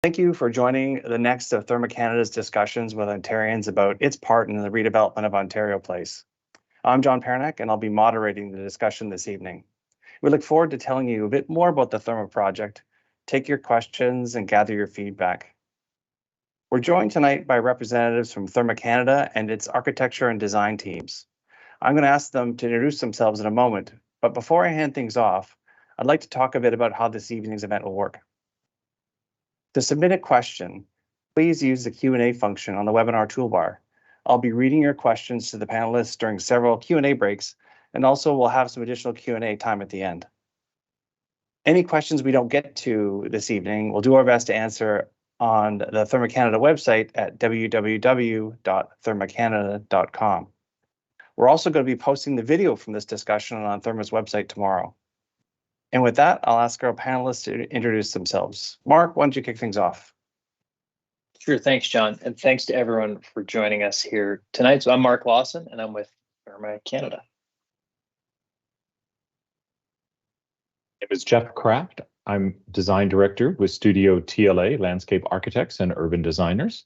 Thank you for joining the next of Therme Canada's discussions with Ontarians about its part in the redevelopment of Ontario Place. I'm John Pernick, and I'll be moderating the discussion this evening. We look forward to telling you a bit more about the Therme project, take your questions, and gather your feedback. We're joined tonight by representatives from Therme Canada and its architecture and design teams. I'm going to ask them to introduce themselves in a moment, but before I hand things off, I'd like to talk a bit about how this evening's event will work. To submit a question, please use the Q&A function on the webinar toolbar. I'll be reading your questions to the panelists during several Q&A breaks, and also we'll have some additional Q&A time at the end. Any questions we don't get to this evening, we'll do our best to answer on the Therme Canada website at www.thermecanada.com. We're also going to be posting the video from this discussion on Therme's website tomorrow. And with that, I'll ask our panelists to introduce themselves. Mark, why don't you kick things off? Sure, thanks, John, and thanks to everyone for joining us here tonight. So I'm Mark Lawson, and I'm with Therme Canada. My name is Jeff Kraft. I'm Design Director with Studio TLA, Landscape Architects and Urban Designers.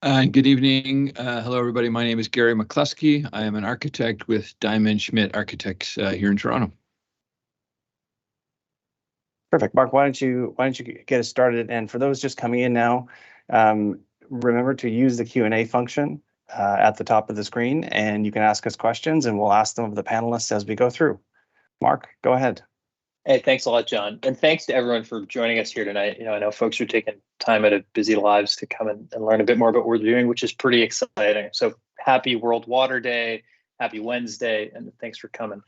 Good evening. Hello, everybody. My name is Gary McCluskey. I am an architect with Diamond Schmidt Architects here in Toronto. Perfect. Mark, why don't you get us started? And for those just coming in now, remember to use the Q&A function at the top of the screen, and you can ask us questions, and we'll ask them of the panelists as we go through. Mark, go ahead. Hey, thanks a lot, John. And thanks to everyone for joining us here tonight. I know folks are taking time out of busy lives to come and learn a bit more about what we're doing, which is pretty exciting. So happy World Water Day, happy Wednesday, and thanks for coming.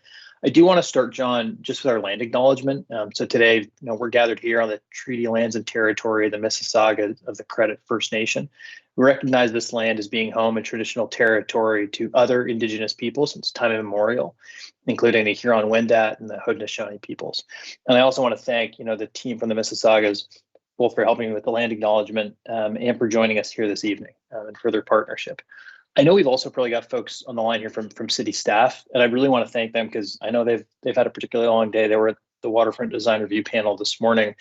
I do want to start, John, just with our land acknowledgement. So today, we're gathered here on the treaty lands and territory of the Mississauga of the Credit First Nation. We recognize this land as being home and traditional territory to other Indigenous peoples since time immemorial, including the Huron-Wendat and the Haudenosaunee peoples. And I also want to thank, the team from the Mississaugas, both for helping me with the land acknowledgement and for joining us here this evening and for their partnership. I know we've also probably got folks on the line here from city staff, and I really want to thank them because I know they've had a particularly long day. They were at the Waterfront Design Review panel this morning.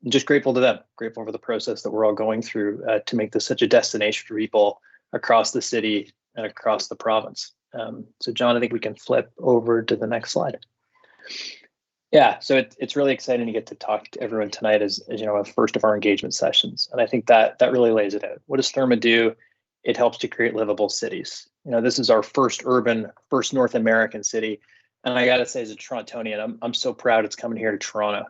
I'm just grateful to them, grateful for the process that we're all going through to make this such a destination for people across the city and across the province. So John, I think we can flip over to the next slide. Yeah, so it's really exciting to get to talk to everyone tonight as a first of our engagement sessions. And I think that really lays it out. What does Therme do? It helps to create livable cities. This is our first North American city. And I got to say, as a Torontonian, I'm so proud it's coming here to Toronto.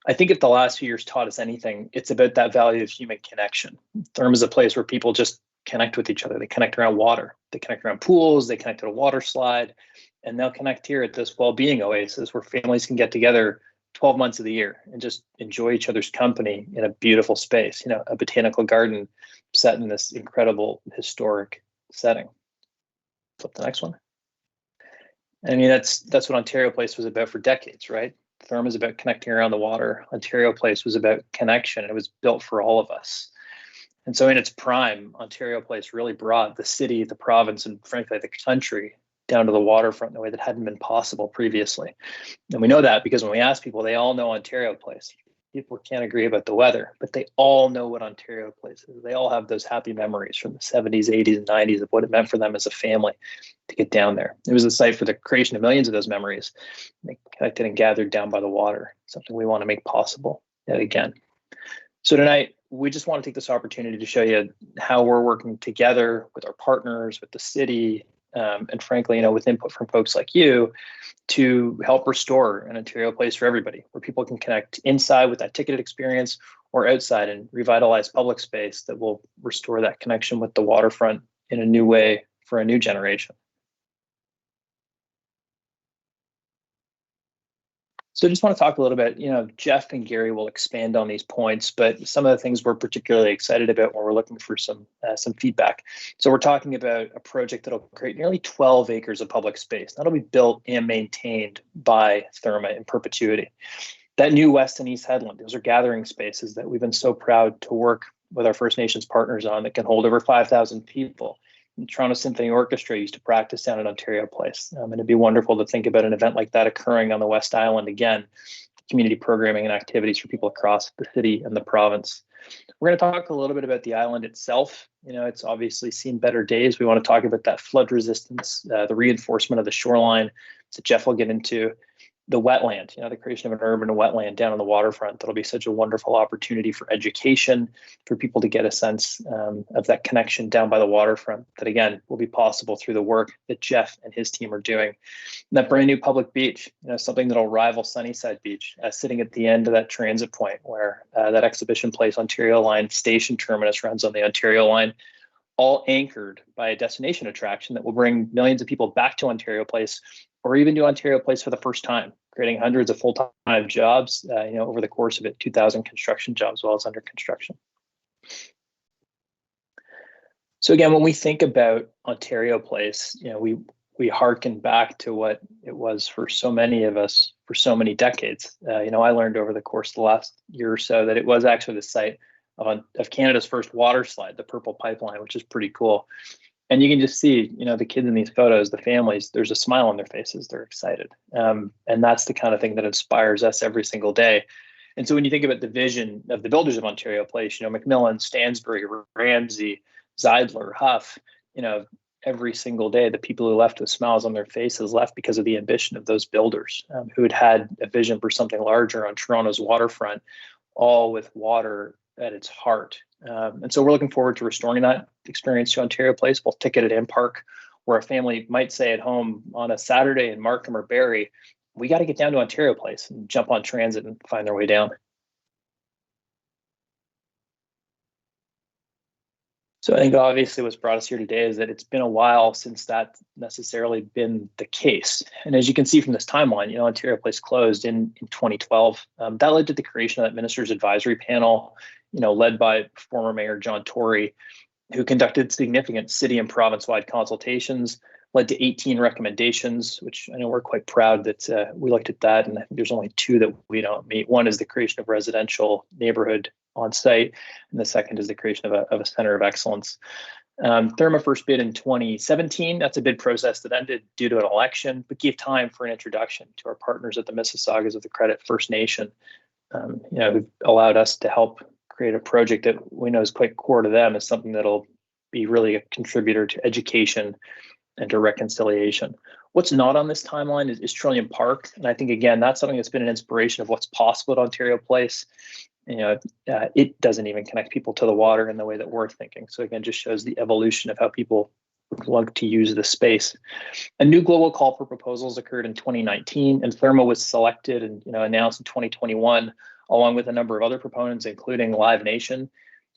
I think if the last few years taught us anything, it's about that value of human connection. Therme is a place where people just connect with each other. They connect around water. They connect around pools. They connect at a water slide. And they'll connect here at this well-being oasis where families can get together 12 months of the year and just enjoy each other's company in a beautiful space, a botanical garden set in this incredible historic setting. Flip the next one. I mean, that's what Ontario Place was about for decades, right? Therme is about connecting around the water. Ontario Place was about connection, and it was built for all of us. And so in its prime, Ontario Place really brought the city, the province, and frankly, the country down to the waterfront in a way that hadn't been possible previously. And we know that because when we ask people, they all know Ontario Place. People can't agree about the weather, but they all know what Ontario Place is. They all have those happy memories from the 70s, 80s, and 90s of what it meant for them as a family to get down there. It was a site for the creation of millions of those memories. They connected and gathered down by the water, something we want to make possible yet again. So tonight, we just want to take this opportunity to show you how we're working together with our partners, with the city, and frankly, with input from folks like you to help restore an Ontario Place for everybody, where people can connect inside with that ticketed experience or outside and revitalize public space that will restore that connection with the waterfront in a new way for a new generation. So I just want to talk a little bit, Jeff and Gary will expand on these points, but some of the things we're particularly excited about when we're looking for some feedback. So we're talking about a project that'll create nearly 12 acres of public space. That'll be built and maintained by Therme in perpetuity. That new West and East Headland, those are gathering spaces that we've been so proud to work with our First Nations partners on that can hold over 5,000 people. The Toronto Symphony Orchestra used to practice down at Ontario Place. And it'd be wonderful to think about an event like that occurring on the West Island again. community programming and activities for people across the city and the province. We're going to talk a little bit about the island itself. It's obviously seen better days. We want to talk about that flood resistance, the reinforcement of the shoreline that Jeff will get into, the wetland, the creation of an urban wetland down on the waterfront. That'll be such a wonderful opportunity for education, for people to get a sense of that connection down by the waterfront that, again, will be possible through the work that Jeff and his team are doing. And that brand new public beach, something that'll rival Sunnyside Beach, sitting at the end of that transit point where that Exhibition Place Ontario Line station terminus runs on the Ontario Line, all anchored by a destination attraction that will bring millions of people back to Ontario Place, or even to Ontario Place for the first time, creating hundreds of full-time jobs, over the course of it, 2,000 construction jobs while it's under construction. So again, when we think about Ontario Place, we hearken back to what it was for so many of us for so many decades. I learned over the course of the last year or so that it was actually the site of Canada's first water slide, the Purple Pipeline, which is pretty cool. And you can just see, the kids in these photos, the families, there's a smile on their faces. They're excited. And that's the kind of thing that inspires us every single day. And so when you think about the vision of the builders of Ontario Place, Macmillan, Stansbury, Ramsey, Zeidler, Huff, every single day, the people who left with smiles on their faces left because of the ambition of those builders who had a vision for something larger on Toronto's waterfront, all with water at its heart. And so we're looking forward to restoring that experience to Ontario Place, both ticketed and park, where a family might say at home on a Saturday in Markham or Barrie, we got to get down to Ontario Place and jump on transit and find their way down. So I think obviously what's brought us here today is that it's been a while since that's necessarily been the case. And as you can see from this timeline, Ontario Place closed in 2012. That led to the creation of that Minister's Advisory Panel, led by former Mayor John Tory, who conducted significant city and province-wide consultations, led to 18 recommendations, which I know we're quite proud that we looked at that. And I think there's only two that we don't meet. One is the creation of residential neighborhood on site, and the second is the creation of a center of excellence. Therme first bid in 2017. That's a bid process that ended due to an election, but gave time for an introduction to our partners at the Mississaugas of the Credit First Nation, who've allowed us to help create a project that we know is quite core to them, as something that'll be really a contributor to education and to reconciliation. What's not on this timeline is Trillium Park. And I think, again, that's something that's been an inspiration of what's possible at Ontario Place. It doesn't even connect people to the water in the way that we're thinking. So again, just shows the evolution of how people want to use the space. A new global call for proposals occurred in 2019, and Therme was selected and announced in 2021, along with a number of other proponents, including Live Nation.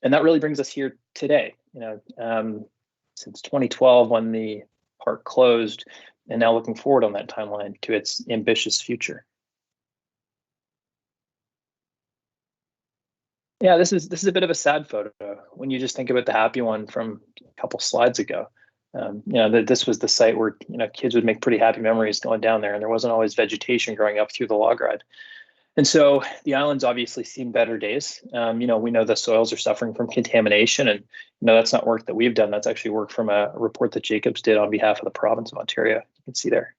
And that really brings us here today. Since 2012, when the park closed, and now looking forward on that timeline to its ambitious future. Yeah, this is a bit of a sad photo when you just think about the happy one from a couple slides ago. This was the site where kids would make pretty happy memories going down there, and there wasn't always vegetation growing up through the log ride. And so the island's obviously seen better days. We know the soils are suffering from contamination, and that's not work that we've done. That's actually work from a report that Jacobs did on behalf of the province of Ontario. You can see there.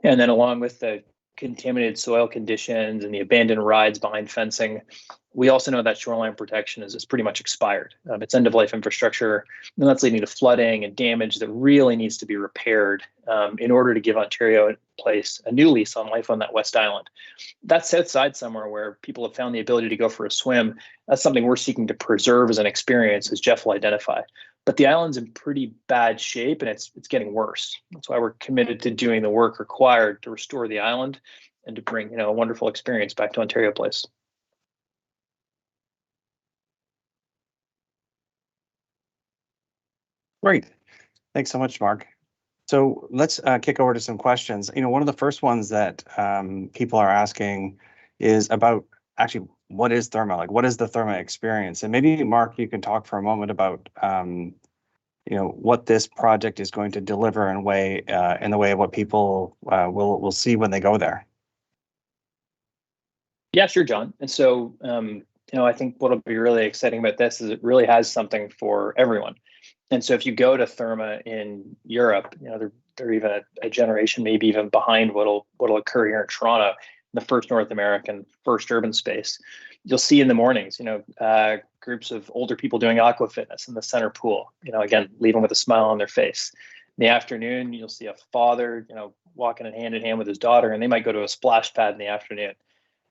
And then along with the contaminated soil conditions and the abandoned rides behind fencing, we also know that shoreline protection is pretty much expired. It's end-of-life infrastructure, and that's leading to flooding and damage that really needs to be repaired in order to give Ontario Place a new lease on life on that West Island. That's south side somewhere where people have found the ability to go for a swim. That's something we're seeking to preserve as an experience, as Jeff will identify. But the island's in pretty bad shape, and it's getting worse. That's why we're committed to doing the work required to restore the island and to bring a wonderful experience back to Ontario Place. Great. Thanks so much, Mark. So let's kick over to some questions. One of the first ones that people are asking is about actually what is Therme? Like, what is the Therme experience? And maybe, Mark, you can talk for a moment about what this project is going to deliver in the way of what people will see when they go there. Yeah, sure, John. And so, I think what'll be really exciting about this is it really has something for everyone. And so if you go to Therme in Europe, they're even a generation, maybe even behind what'll occur here in Toronto, the first North American, first urban space. You'll see in the mornings, groups of older people doing aqua fitness in the center pool, again, leaving with a smile on their face. In the afternoon, you'll see a father, walking in hand with his daughter, and they might go to a splash pad in the afternoon.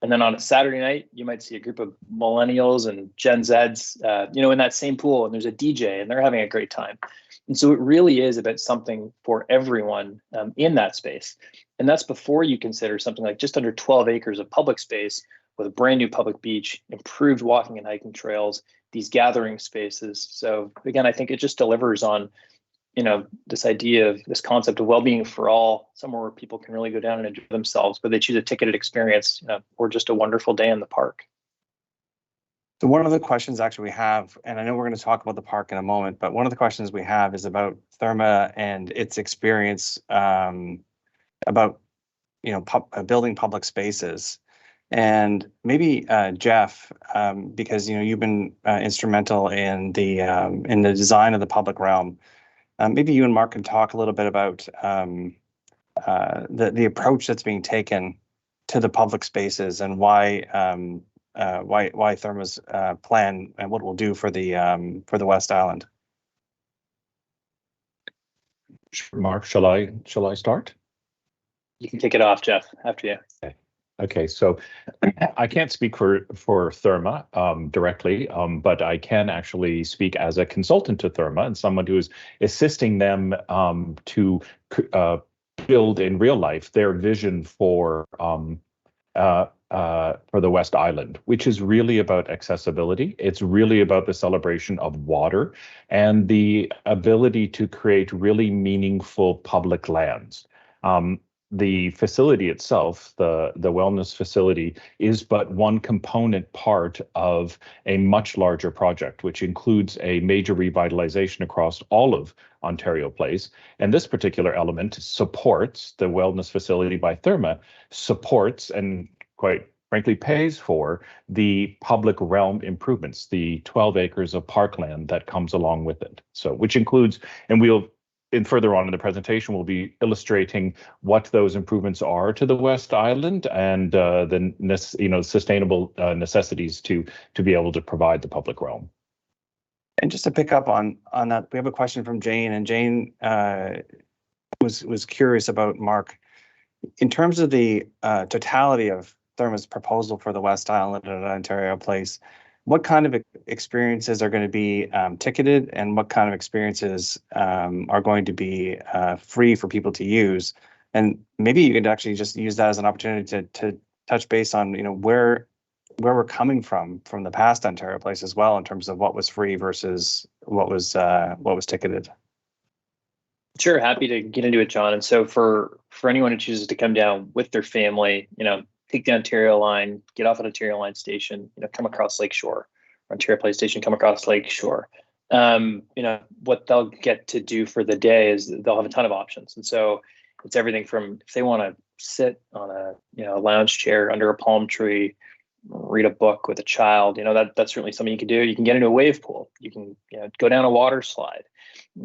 And then on a Saturday night, you might see a group of millennials and Gen Zs, in that same pool, and there's a DJ, and they're having a great time. And so it really is about something for everyone in that space. And that's before you consider something like just under 12 acres of public space with a brand new public beach, improved walking and hiking trails, these gathering spaces. So again, I think it just delivers on, this idea of this concept of well-being for all, somewhere where people can really go down and enjoy themselves, whether they choose a ticketed experience, or just a wonderful day in the park. So one of the questions actually we have, and I know we're going to talk about the park in a moment, but one of the questions we have is about Therme and its experience about, building public spaces. And maybe Jeff, because you've been instrumental in the design of the public realm. Maybe you and Mark can talk a little bit about the approach that's being taken to the public spaces and why Therme's plan and what it will do for the West Island. Mark, shall I start? You can kick it off, Jeff, after you. Okay, so I can't speak for Therme directly, but I can actually speak as a consultant to Therme and someone who is assisting them to build in real life their vision for the West Island, which is really about accessibility. It's really about the celebration of water and the ability to create really meaningful public lands. The facility itself, the wellness facility, is but one component part of a much larger project, which includes a major revitalization across all of Ontario Place. And this particular element supports the wellness facility by Therme, supports and quite frankly pays for the public realm improvements, the 12 acres of parkland that comes along with it. So, which includes, and further on in the presentation, we'll be illustrating what those improvements are to the West Island and the sustainable necessities to be able to provide the public realm. And just to pick up on that, we have a question from Jane, and Jane was curious about Mark in terms of the totality of Therme's proposal for the West Island at Ontario Place. What kind of experiences are going to be ticketed, and what kind of experiences are going to be free for people to use? And maybe you could actually just use that as an opportunity to touch base on where we're coming from the past Ontario Place as well, in terms of what was free versus what was ticketed. Sure, happy to get into it, John. And so for anyone who chooses to come down with their family, take the Ontario line, get off at Ontario Line Station, come across Lakeshore, Ontario Place Station, come across Lakeshore. What they'll get to do for the day is they'll have a ton of options. And so it's everything from, if they want to sit on a lounge chair under a palm tree, read a book with a child, that's certainly something you can do. You can get into a wave pool. You can go down a water slide,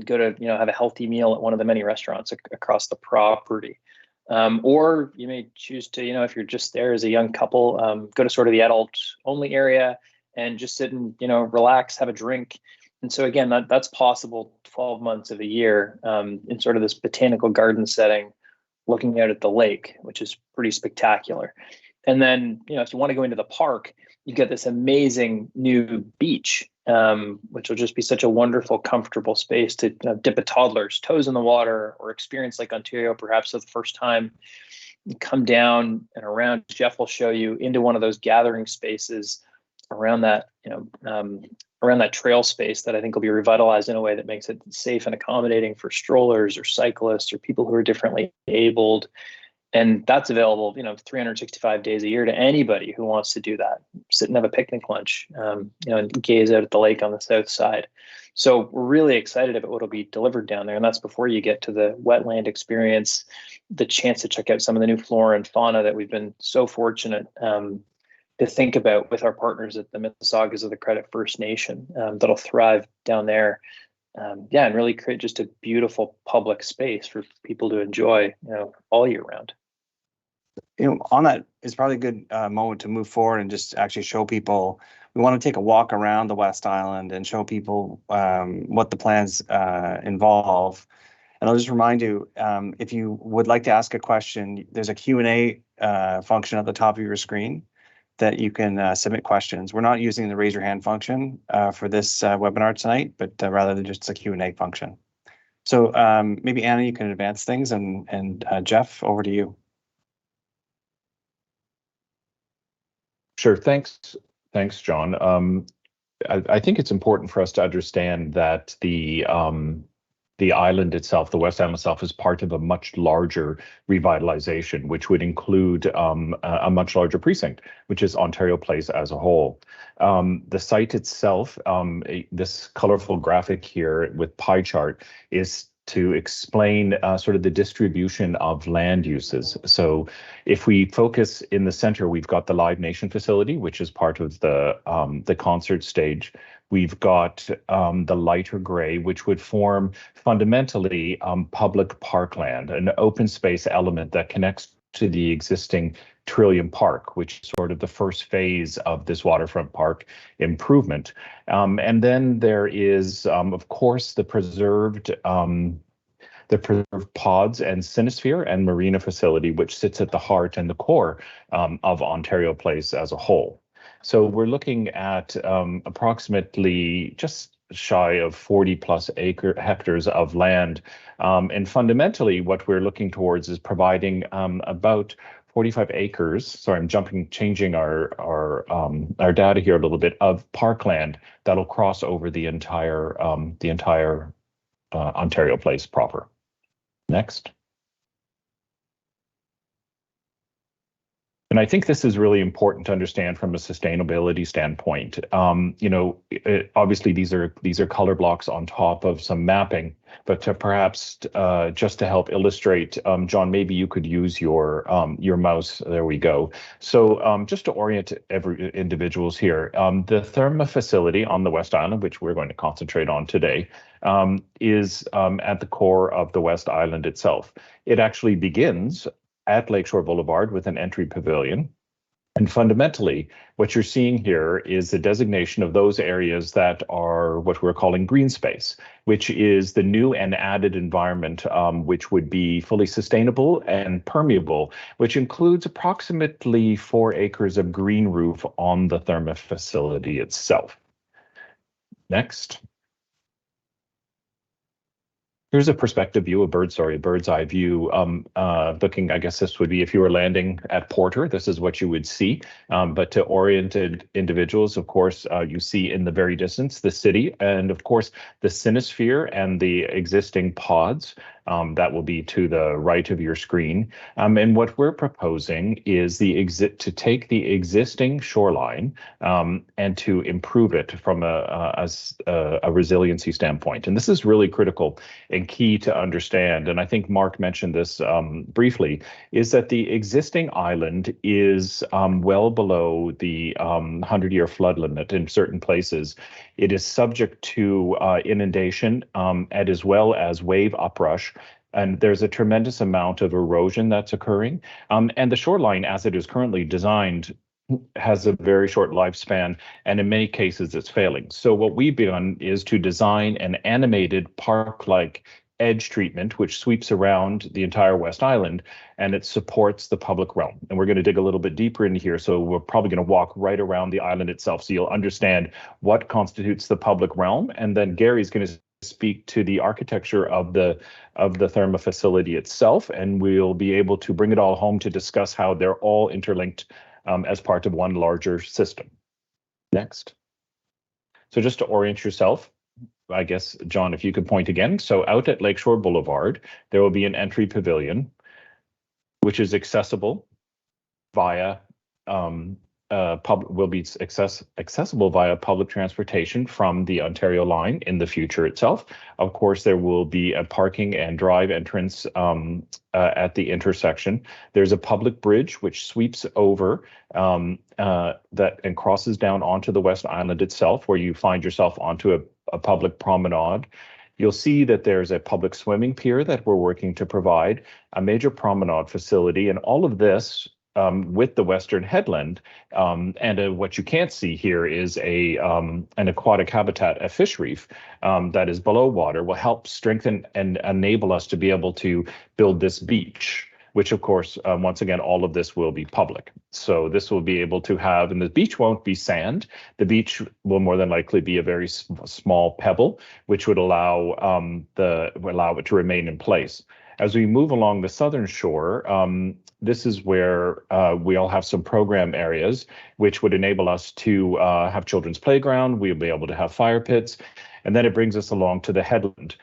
go to have a healthy meal at one of the many restaurants across the property. Or you may choose to, if you're just there as a young couple, go to sort of the adult only area and just sit and, relax, have a drink. And so again, that's possible 12 months of a year in sort of this botanical garden setting, looking out at the lake, which is pretty spectacular. And then, if you want to go into the park, you get this amazing new beach, which will just be such a wonderful, comfortable space to dip a toddler's toes in the water or experience like Ontario, perhaps for the first time. You come down and around. Jeff will show you into one of those gathering spaces around that, around that trail space that I think will be revitalized in a way that makes it safe and accommodating for strollers or cyclists or people who are differently abled. And that's available, 365 days a year to anybody who wants to do that. Sit and have a picnic lunch, and gaze out at the lake on the south side. So we're really excited about what will be delivered down there. And that's before you get to the wetland experience, the chance to check out some of the new flora and fauna that we've been so fortunate to think about with our partners at the Mississaugas of the Credit First Nation that'll thrive down there. yeah, and really create just a beautiful public space for people to enjoy, all year round. On that is probably a good moment to move forward and just actually show people. We want to take a walk around the West Island and show people what the plans involve. And I'll just remind you, if you would like to ask a question, there's a Q&A function at the top of your screen that you can submit questions. We're not using the raise your hand function for this webinar tonight, but rather than just a Q&A function. So maybe Anna, you can advance things, and Jeff, over to you. Sure. Thanks, John. I think it's important for us to understand that the island itself, the West Island itself, is part of a much larger revitalization, which would include a much larger precinct, which is Ontario Place as a whole. The site itself, this colorful graphic here with pie chart, is to explain sort of the distribution of land uses. So if we focus in the center, we've got the Live Nation facility, which is part of the concert stage. We've got the lighter gray, which would form fundamentally public parkland, an open space element that connects to the existing Thereme Park, which is sort of the first phase of this waterfront park improvement. And then there is, of course, the preserved pods and Cinesphere and Marina facility, which sits at the heart and the core of Ontario Place as a whole. So we're looking at approximately just shy of 40 plus hectares of land. And fundamentally, what we're looking towards is providing about 45 acres. Sorry, I'm changing our data here a little bit, of parkland that'll cross over the entire Ontario Place proper. Next. And I think this is really important to understand from a sustainability standpoint. Obviously these are color blocks on top of some mapping, but perhaps just to help illustrate, John, maybe you could use your mouse. There we go. So just to orient every individuals here, the Therme facility on the West Island, which we're going to concentrate on today, is at the core of the West Island itself. It actually begins at Lakeshore Boulevard with an entry pavilion. And fundamentally, what you're seeing here is the designation of those areas that are what we're calling green space, which is the new and added environment, which would be fully sustainable and permeable, which includes approximately 4 acres of green roof on the Therme facility itself. Next. Here's a perspective view, a bird's eye view, looking, I guess this would be if you were landing at Porter, this is what you would see. But to oriented individuals, of course, you see in the very distance the city, and of course the Cinesphere and the existing pods that will be to the right of your screen. And what we're proposing is to take the existing shoreline and to improve it from a resiliency standpoint. And this is really critical and key to understand. And I think Mark mentioned this briefly, is that the existing island is well below the 100-year flood limit in certain places. It is subject to inundation and as well as wave uprush. And there's a tremendous amount of erosion that's occurring. And the shoreline, as it is currently designed, has a very short lifespan, and in many cases it's failing. So what we've done is to design an animated park-like edge treatment, which sweeps around the entire West Island, and it supports the public realm. And we're going to dig a little bit deeper into here, so we're probably going to walk right around the island itself, so you'll understand what constitutes the public realm. And then Gary's going to speak to the architecture of the Therme facility itself, and we'll be able to bring it all home to discuss how they're all interlinked as part of one larger system. Next. So just to orient yourself, I guess, John, if you could point again. So out at Lakeshore Boulevard, there will be an entry pavilion, which is accessible via accessible via public transportation from the Ontario line in the future itself. Of course, there will be a parking and drive entrance at the intersection. There's a public bridge which sweeps over that and crosses down onto the West Island itself, where you find yourself onto a public promenade. You'll see that there's a public swimming pier that we're working to provide, a major promenade facility, and all of this with the Western Headland. And what you can't see here is an aquatic habitat, a fish reef that is below water, will help strengthen and enable us to be able to build this beach, which of course, once again, all of this will be public. So this will be able to have, and the beach won't be sand. The beach will more than likely be a very small pebble, which would allow it to remain in place. As we move along the southern shore, this is where we all have some program areas, which would enable us to have children's playground. We'll be able to have fire pits. And then it brings us along to the headland,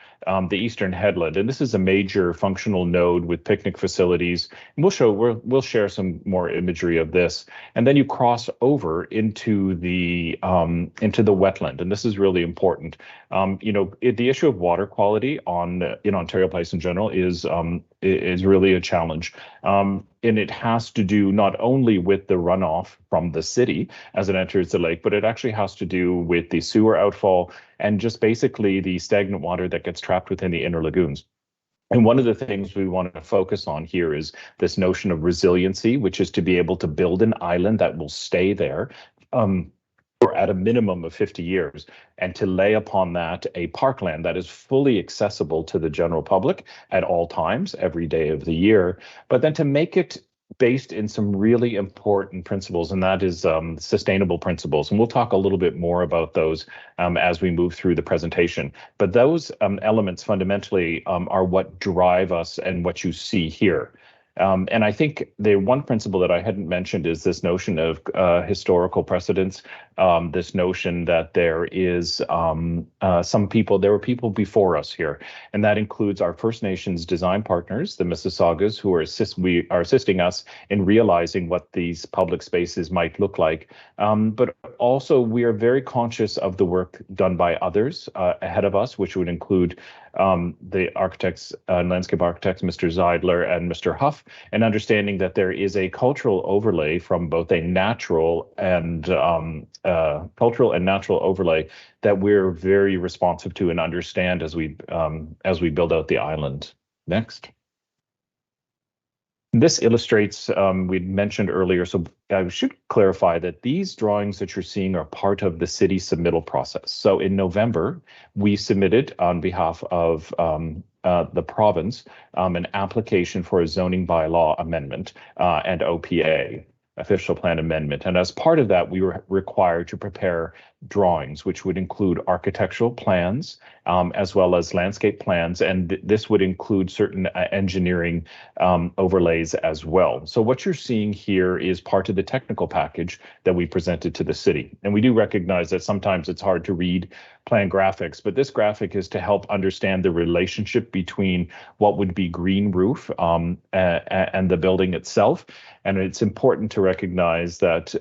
the eastern headland. And this is a major functional node with picnic facilities. And we'll share some more imagery of this. And then you cross over into the wetland. And this is really important. The issue of water quality in Ontario Place in general is really a challenge. And it has to do not only with the runoff from the city as it enters the lake, but it actually has to do with the sewer outfall and just basically the stagnant water that gets trapped within the inner lagoons. And one of the things we want to focus on here is this notion of resiliency, which is to be able to build an island that will stay there for at a minimum of 50 years, and to lay upon that a parkland that is fully accessible to the general public at all times, every day of the year, but then to make it based in some really important principles, and that is sustainable principles. And we'll talk a little bit more about those as we move through the presentation. But those elements fundamentally are what drive us and what you see here. And I think the one principle that I hadn't mentioned is this notion of historical precedence, this notion that there were people before us here, and that includes our First Nations design partners, the Mississaugas, who are assisting us in realizing what these public spaces might look like. But also we are very conscious of the work done by others ahead of us, which would include the architects, landscape architects, Mr. Zeidler and Mr. Huff, and understanding that there is a cultural overlay from both a natural and natural overlay that we're very responsive to and understand as we build out the island. Next. This illustrates, we mentioned earlier, so I should clarify that these drawings that you're seeing are part of the city submittal process. So in November, we submitted on behalf of the province an application for a zoning bylaw amendment and OPA, official plan amendment. And as part of that, we were required to prepare drawings, which would include architectural plans, as well as landscape plans. And this would include certain engineering overlays as well. So what you're seeing here is part of the technical package that we presented to the city. And we do recognize that sometimes it's hard to read plan graphics, but this graphic is to help understand the relationship between what would be green roof and the building itself. And it's important to recognize that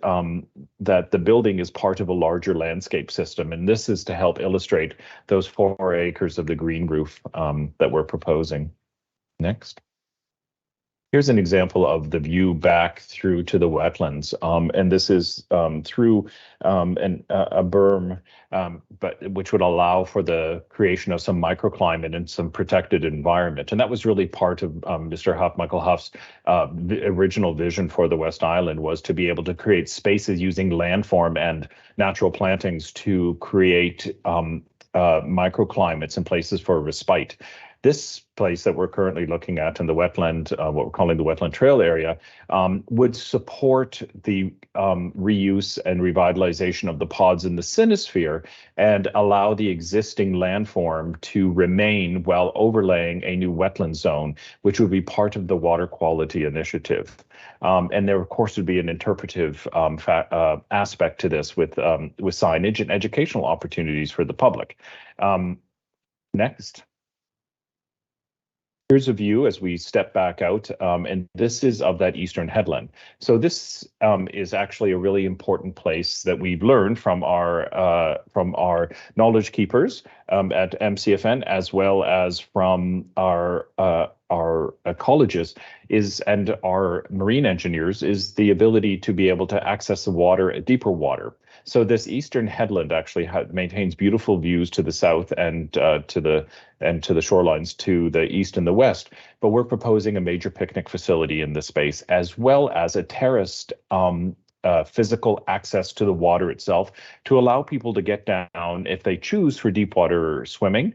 that the building is part of a larger landscape system. And this is to help illustrate those 4 acres of the green roof that we're proposing. Next. Here's an example of the view back through to the wetlands. And this is through a berm, but which would allow for the creation of some microclimate and some protected environment. And that was really part of Mr. Huff, Michael Huff's original vision for the West Island, was to be able to create spaces using landform and natural plantings to create microclimates and places for respite. This place that we're currently looking at in the wetland, what we're calling the wetland trail area, would support the reuse and revitalization of the pods in the sinosphere and allow the existing landform to remain while overlaying a new wetland zone, which would be part of the water quality initiative. And there, of course, would be an interpretive aspect to this with signage and educational opportunities for the public. Next. Here's a view as we step back out, and this is of that eastern headland. So this is actually a really important place that we've learned from our knowledge keepers at MCFN, as well as from our ecologists and our marine engineers, is the ability to be able to access the water at deeper water. So this eastern headland actually maintains beautiful views to the south and to the shorelines to the east and the west. But we're proposing a major picnic facility in this space, as well as a terraced physical access to the water itself, to allow people to get down if they choose for deep water swimming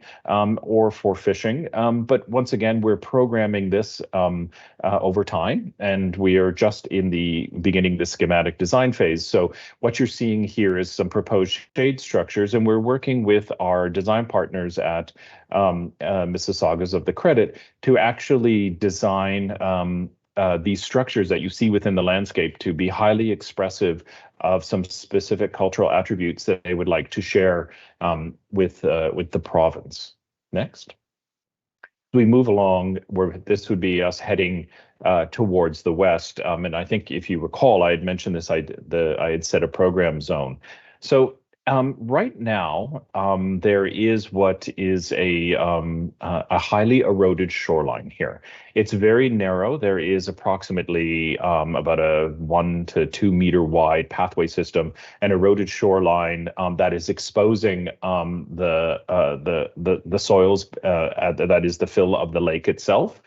or for fishing. But once again, we're programming this over time, and we are just in the beginning the schematic design phase. So what you're seeing here is some proposed shade structures, and we're working with our design partners at Mississaugas of the Credit to actually design these structures that you see within the landscape to be highly expressive of some specific cultural attributes that they would like to share with the province. Next. We move along, where this would be us heading towards the west. And I think if you recall, I had mentioned this, I had set a program zone. So right now, there is what is a highly eroded shoreline here. It's very narrow. There is approximately about a 1 to 2 meter wide pathway system, an eroded shoreline that is exposing the soils that is the fill of the lake itself,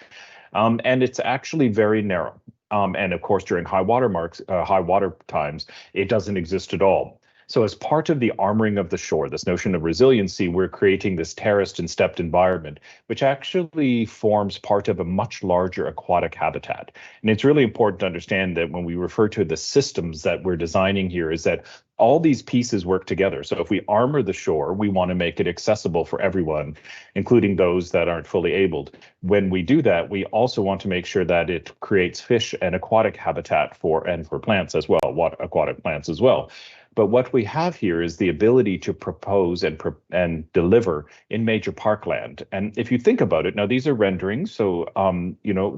and it's actually very narrow. And of course, during high water times, it doesn't exist at all. So as part of the armoring of the shore, this notion of resiliency, we're creating this terraced and stepped environment, which actually forms part of a much larger aquatic habitat. And it's really important to understand that when we refer to the systems that we're designing here, is that all these pieces work together. So if we armor the shore, we want to make it accessible for everyone, including those that aren't fully abled. When we do that, we also want to make sure that it creates fish and aquatic habitat for plants as well, aquatic plants as well. But what we have here is the ability to propose and deliver in major parkland. And if you think about it, now these are renderings, so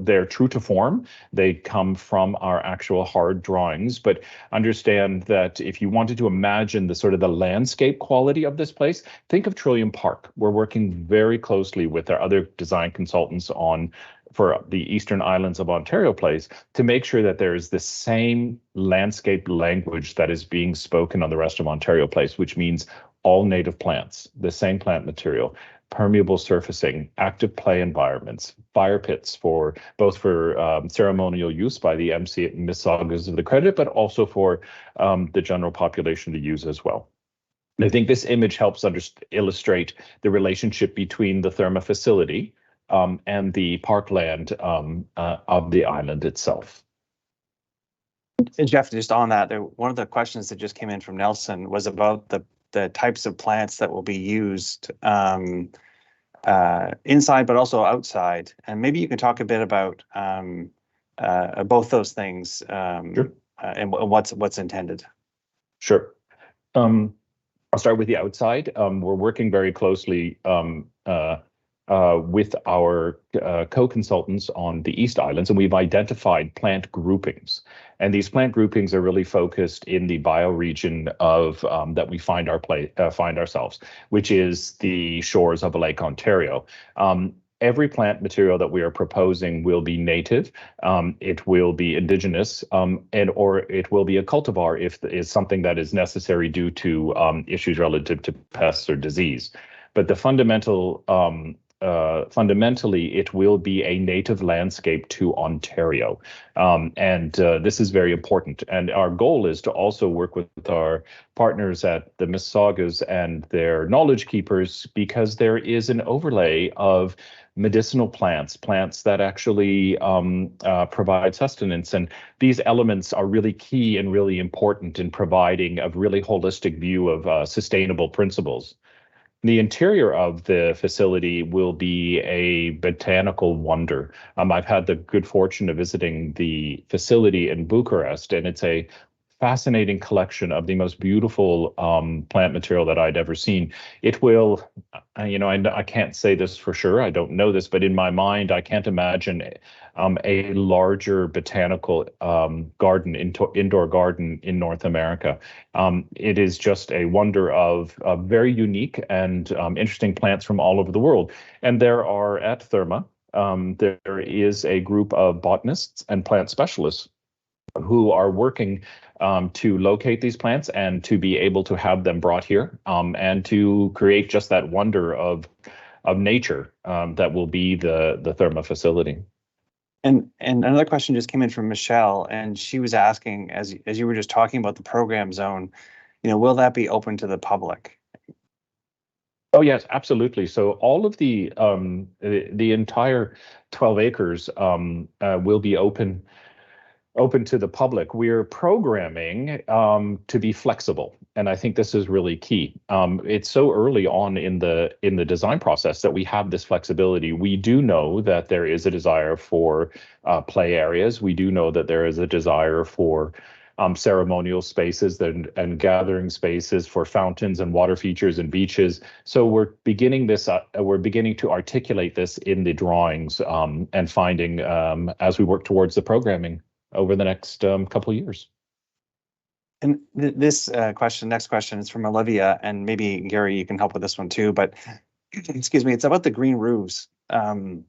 they're true to form. They come from our actual hard drawings. But understand that if you wanted to imagine the sort of the landscape quality of this place, think of Trillium Park. We're working very closely with our other design consultants for the Eastern Islands of Ontario Place to make sure that there is the same landscape language that is being spoken on the rest of Ontario Place, which means all native plants, the same plant material, permeable surfacing, active play environments, fire pits for ceremonial use by the Mississaugas of the Credit, but also for the general population to use as well. And I think this image helps illustrate the relationship between the Therme facility and the parkland of the island itself. And Jeff, just on that, one of the questions that just came in from Nelson was about the types of plants that will be used inside, but also outside. And maybe you can talk a bit about both those things Sure. And what's intended. Sure. I'll start with the outside. We're working very closely with our co-consultants on the East Islands, and we've identified plant groupings. And these plant groupings are really focused in the bioregion of that we find ourselves, which is the shores of Lake Ontario. Every plant material that we are proposing will be native, it will be indigenous, or it will be a cultivar if is something that is necessary due to issues relative to pests or disease. But the fundamentally, it will be a native landscape to Ontario. And this is very important. And our goal is to also work with our partners at the Mississaugas and their knowledge keepers, because there is an overlay of medicinal plants that actually provide sustenance. And these elements are really key and really important in providing a really holistic view of sustainable principles. The interior of the facility will be a botanical wonder. I've had the good fortune of visiting the facility in Bucharest, and it's a fascinating collection of the most beautiful plant material that I'd ever seen. It will, I can't say this for sure, I don't know this, but in my mind, I can't imagine a larger botanical garden, indoor garden in North America. It is just a wonder of very unique and interesting plants from all over the world. And there are at Therme, there is a group of botanists and plant specialists who are working to locate these plants and to be able to have them brought here and to create just that wonder of nature that will be the Therme facility. And another question just came in from Michelle, and she was asking, as you were just talking about the program zone, will that be open to the public? Oh yes, absolutely. So all of the entire 12 acres will be open to the public. We're programming to be flexible, and I think this is really key. It's so early on in the design process that we have this flexibility. We do know that there is a desire for play areas. We do know that there is a desire for ceremonial spaces and gathering spaces for fountains and water features and beaches. So we're beginning to articulate this in the drawings and finding as we work towards the programming over the next couple of years. And this next question is from Olivia, and maybe Gary, you can help with this one too, but excuse me, it's about the green roofs. Can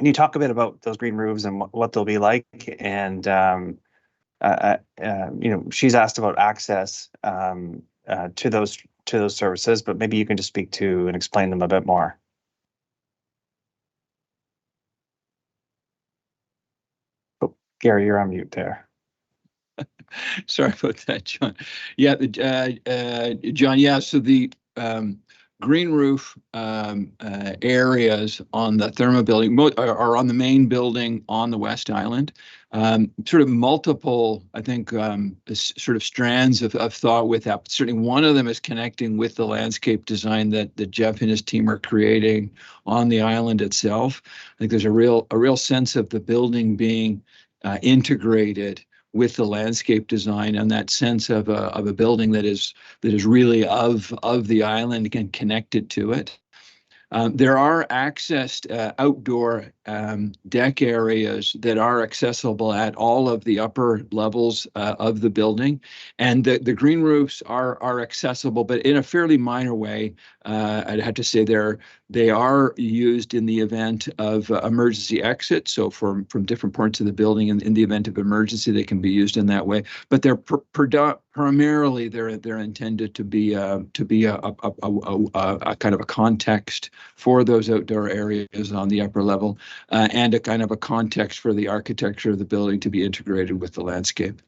you talk a bit about those green roofs and what they'll be like? And she's asked about access to those services, but maybe you can just speak to and explain them a bit more. Oh, Gary, you're on mute there. Sorry about that, John. Yeah, John. Yeah, so the green roof areas on the Therme building are on the main building on the West Island. Sort of multiple, I think, sort of strands of thought with that. But certainly, one of them is connecting with the landscape design that Jeff and his team are creating on the island itself. I think there's a real sense of the building being integrated with the landscape design and that sense of a building that is really of the island and connected to it. There are accessed outdoor deck areas that are accessible at all of the upper levels of the building, and the green roofs are accessible, but in a fairly minor way. I'd have to say they are used in the event of emergency exit. So from different parts of the building, in the event of emergency, they can be used in that way. But they're primarily they're intended to be a kind of a context for those outdoor areas on the upper level, and a kind of a context for the architecture of the building to be integrated with the landscape.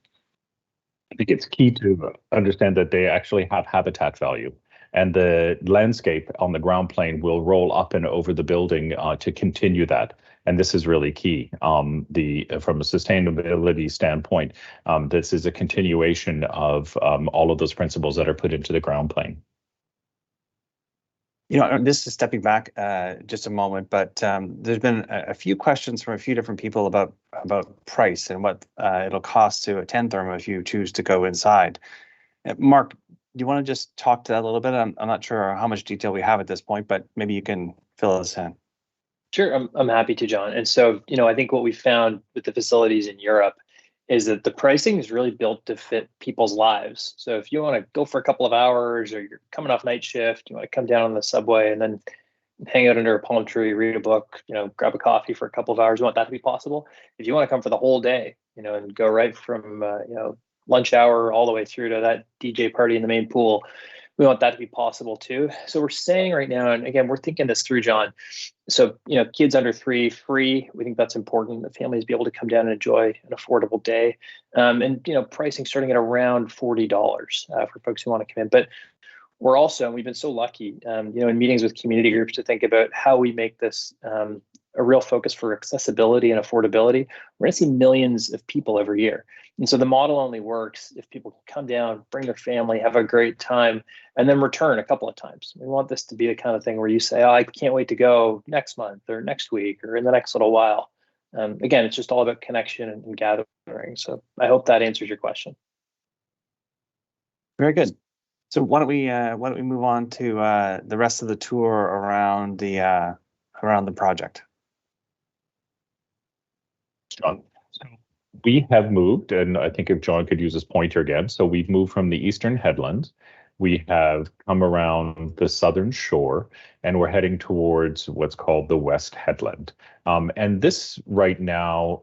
I think it's key to understand that they actually have habitat value, and the landscape on the ground plane will roll up and over the building to continue that. And this is really key. From a sustainability standpoint, this is a continuation of all of those principles that are put into the ground plane. This is stepping back just a moment, but there's been a few questions from a few different people about price and what it'll cost to attend Therme if you choose to go inside. Mark, do you want to just talk to that a little bit? I'm not sure how much detail we have at this point, but maybe you can fill us in. Sure, I'm happy to, John. And so, I think what we found with the facilities in Europe is that the pricing is really built to fit people's lives. So if you want to go for a couple of hours, or you're coming off night shift, you want to come down on the subway and then hang out under a palm tree, read a book, grab a coffee for a couple of hours, you want that to be possible. If you want to come for the whole day, and go right from, lunch hour all the way through to that DJ party in the main pool, we want that to be possible too. So we're saying right now, and again, we're thinking this through, John. So, kids under 3, free. We think that's important. The families be able to come down and enjoy an affordable day. And pricing starting at around $40 for folks who want to come in. But we're also, and we've been so lucky, in meetings with community groups to think about how we make this a real focus for accessibility and affordability. We're going to see millions of people every year. And so the model only works if people can come down, bring their family, have a great time, and then return a couple of times. We want this to be the kind of thing where you say, oh, I can't wait to go next month or next week or in the next little while. Again, it's just all about connection and gathering. So I hope that answers your question. Very good. So why don't we move on to the rest of the tour around the project? John. So we have moved, and I think if John could use his pointer again. So we've moved from the eastern headlands. We have come around the southern shore, and we're heading towards what's called the West Headland. And this right now,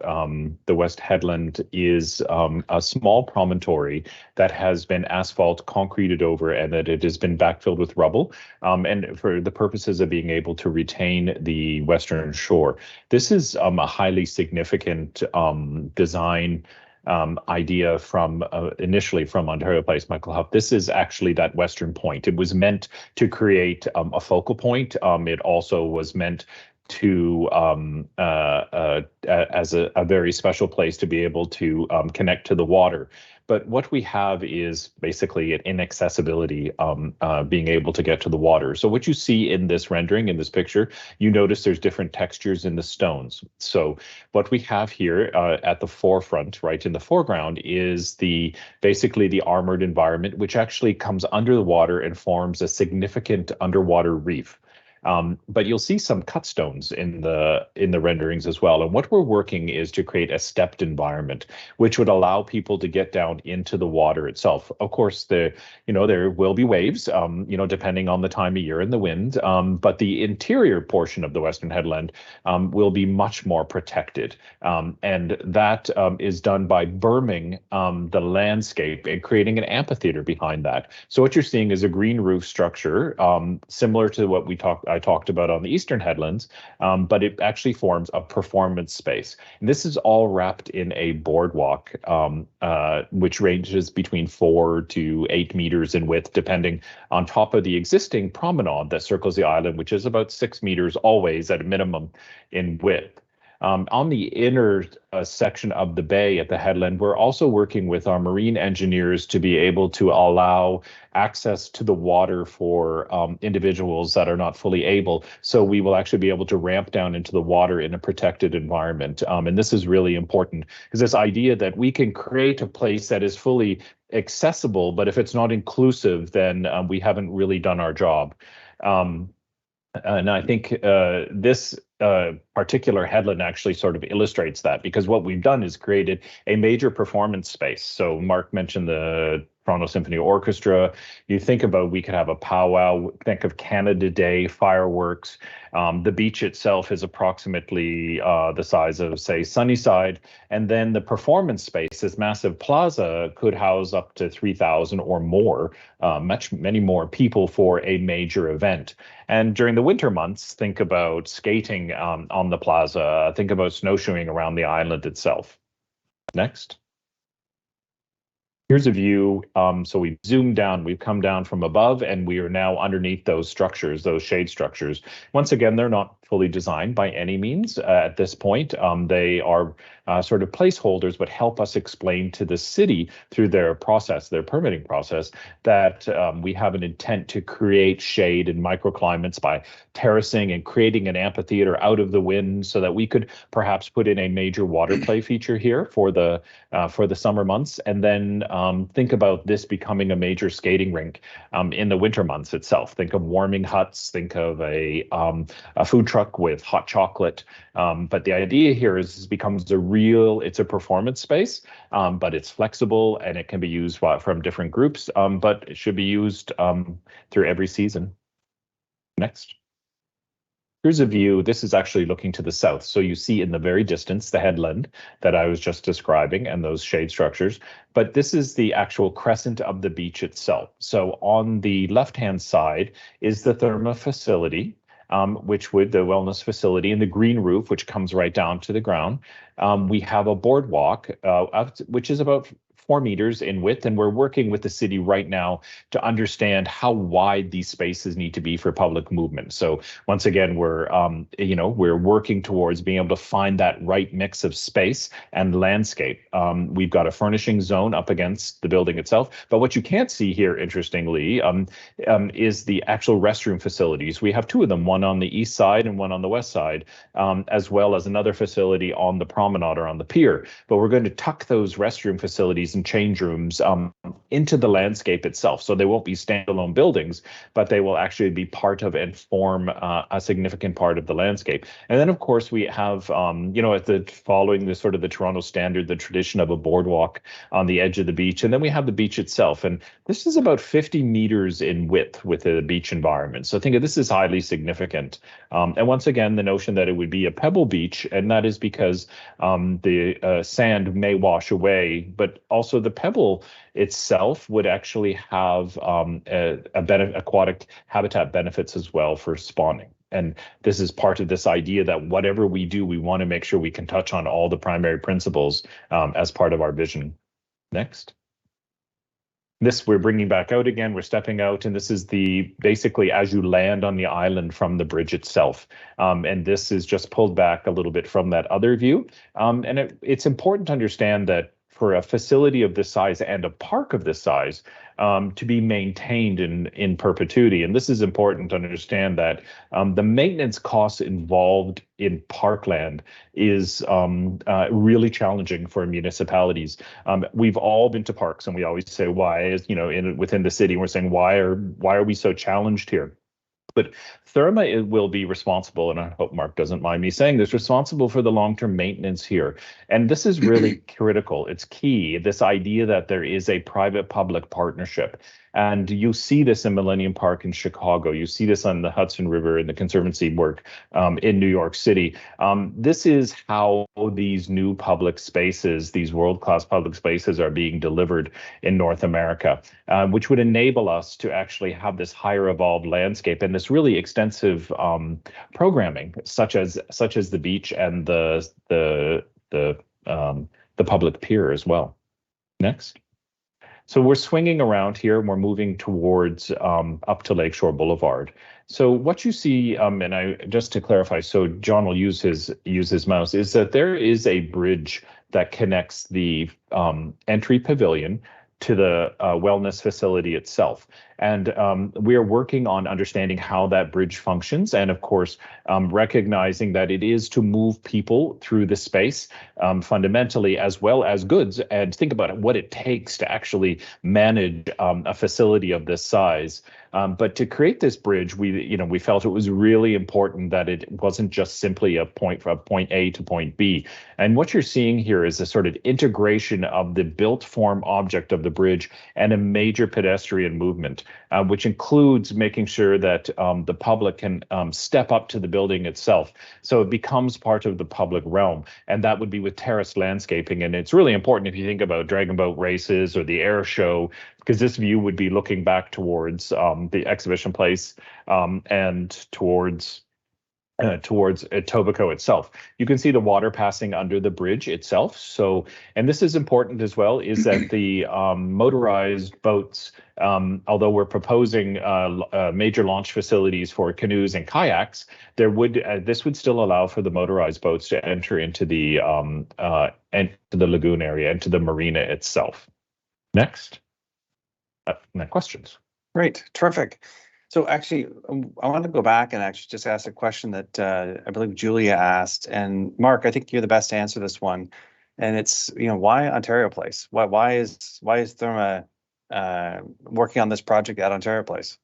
the West Headland is a small promontory that has been asphalt concreted over, and that it has been backfilled with rubble, and for the purposes of being able to retain the western shore. This is a highly significant design idea from initially from Ontario Place, Michael Huff. This is actually that western point. It was meant to create a focal point. It also was meant to as a very special place to be able to connect to the water. But what we have is basically an inaccessibility, being able to get to the water. So what you see in this rendering, in this picture, you notice there's different textures in the stones. So what we have here at the forefront, right in the foreground, is basically the armored environment, which actually comes under the water and forms a significant underwater reef. But you'll see some cut stones in the renderings as well. And what we're working is to create a stepped environment, which would allow people to get down into the water itself. Of course, there will be waves, depending on the time of year and the wind. But the interior portion of the Western Headland will be much more protected. And that is done by berming the landscape and creating an amphitheater behind that. So what you're seeing is a green roof structure, similar to what I talked about on the Eastern Headlands, but it actually forms a performance space. And this is all wrapped in a boardwalk, which ranges between 4 to 8 meters in width, depending on top of the existing promenade that circles the island, which is about 6 meters always at a minimum in width. On the inner section of the bay at the headland, we're also working with our marine engineers to be able to allow access to the water for individuals that are not fully able. So we will actually be able to ramp down into the water in a protected environment. And this is really important, because this idea that we can create a place that is fully accessible, but if it's not inclusive, then we haven't really done our job. And I think this particular headland actually sort of illustrates that, because what we've done is created a major performance space. So Mark mentioned the Toronto Symphony Orchestra. You think about, we could have a powwow, think of Canada Day, fireworks. The beach itself is approximately the size of, say, Sunnyside. And then the performance space, this massive plaza, could house up to 3,000 or more, many more people for a major event. And during the winter months, think about skating on the plaza, think about snowshoeing around the island itself. Next. Here's a view. So we've zoomed down, we've come down from above, and we are now underneath those structures, those shade structures. Once again, they're not fully designed by any means at this point. They are sort of placeholders, but help us explain to the city through their process, their permitting process, that we have an intent to create shade and microclimates by terracing and creating an amphitheater out of the wind, so that we could perhaps put in a major water play feature here for the summer months, and then think about this becoming a major skating rink in the winter months itself. Think of warming huts, think of a food truck with hot chocolate. But the idea here is this becomes it's a performance space, but it's flexible and it can be used from different groups, but it should be used through every season. Next. Here's a view. This is actually looking to the south. So you see in the very distance the headland that I was just describing and those shade structures. But this is the actual crescent of the beach itself. So on the left-hand side is the Therme facility, the wellness facility, and the green roof, which comes right down to the ground. We have a boardwalk, which is about 4 meters in width, and we're working with the city right now to understand how wide these spaces need to be for public movement. So once again, we're working towards being able to find that right mix of space and landscape. We've got a furnishing zone up against the building itself, but what you can't see here, interestingly, is the actual restroom facilities. We have 2 of them, one on the east side and one on the west side, as well as another facility on the promenade or on the pier. But we're going to tuck those restroom facilities amenities and change rooms into the landscape itself. So they won't be standalone buildings, but they will actually be part of and form a significant part of the landscape. And then, of course, we have, at the following the sort of the Toronto standard, the tradition of a boardwalk on the edge of the beach. And then we have the beach itself. And this is about 50 meters in width with the beach environment. So I think this is highly significant. And once again, the notion that it would be a pebble beach, and that is because the sand may wash away, but also the pebble itself would actually have aquatic habitat benefits as well for spawning. And this is part of this idea that whatever we do, we want to make sure we can touch on all the primary principles as part of our vision. Next. This we're bringing back out again, we're stepping out, and this is basically as you land on the island from the bridge itself. And this is just pulled back a little bit from that other view. And it's important to understand that for a facility of this size and a park of this size to be maintained in perpetuity. And this is important to understand that the maintenance costs involved in parkland is really challenging for municipalities. We've all been to parks, and we always say, why is, within the city, we're saying, why are we so challenged here? But Therme will be responsible, and I hope Mark doesn't mind me saying this, responsible for the long-term maintenance here. And this is really critical. It's key, this idea that there is a private-public partnership. And you see this in Millennium Park in Chicago. You see this on the Hudson River in the Conservancy work in New York City. This is how these new public spaces, these world-class public spaces are being delivered in North America, which would enable us to actually have this higher evolved landscape and this really extensive programming, such as the beach and the public pier as well. Next. So we're swinging around here and we're moving towards up to Lakeshore Boulevard. So what you see, and I just to clarify, so John will use his mouse, is that there is a bridge that connects the entry pavilion to the wellness facility itself. And we are working on understanding how that bridge functions, and of course, recognizing that it is to move people through the space fundamentally, as well as goods, and think about what it takes to actually manage a facility of this size. But to create this bridge, we felt it was really important that it wasn't just simply a point from point A to point B. And what you're seeing here is a sort of integration of the built form object of the bridge and a major pedestrian movement, which includes making sure that the public can step up to the building itself. So it becomes part of the public realm, and that would be with terraced landscaping. And it's really important if you think about dragon boat races or the air show, because this view would be looking back towards the exhibition place and towards Etobicoke itself. You can see the water passing under the bridge itself. So, and this is important as well, is that the motorized boats, although we're proposing major launch facilities for canoes and kayaks, this would still allow for the motorized boats to enter into the lagoon area, into the marina itself. Next. Questions? Great, terrific. So actually, I want to go back and actually just ask a question that I believe Julia asked. And Mark, I think you're the best to answer this one. And it's, why Ontario Place? Why is Therme working on this project at Ontario Place?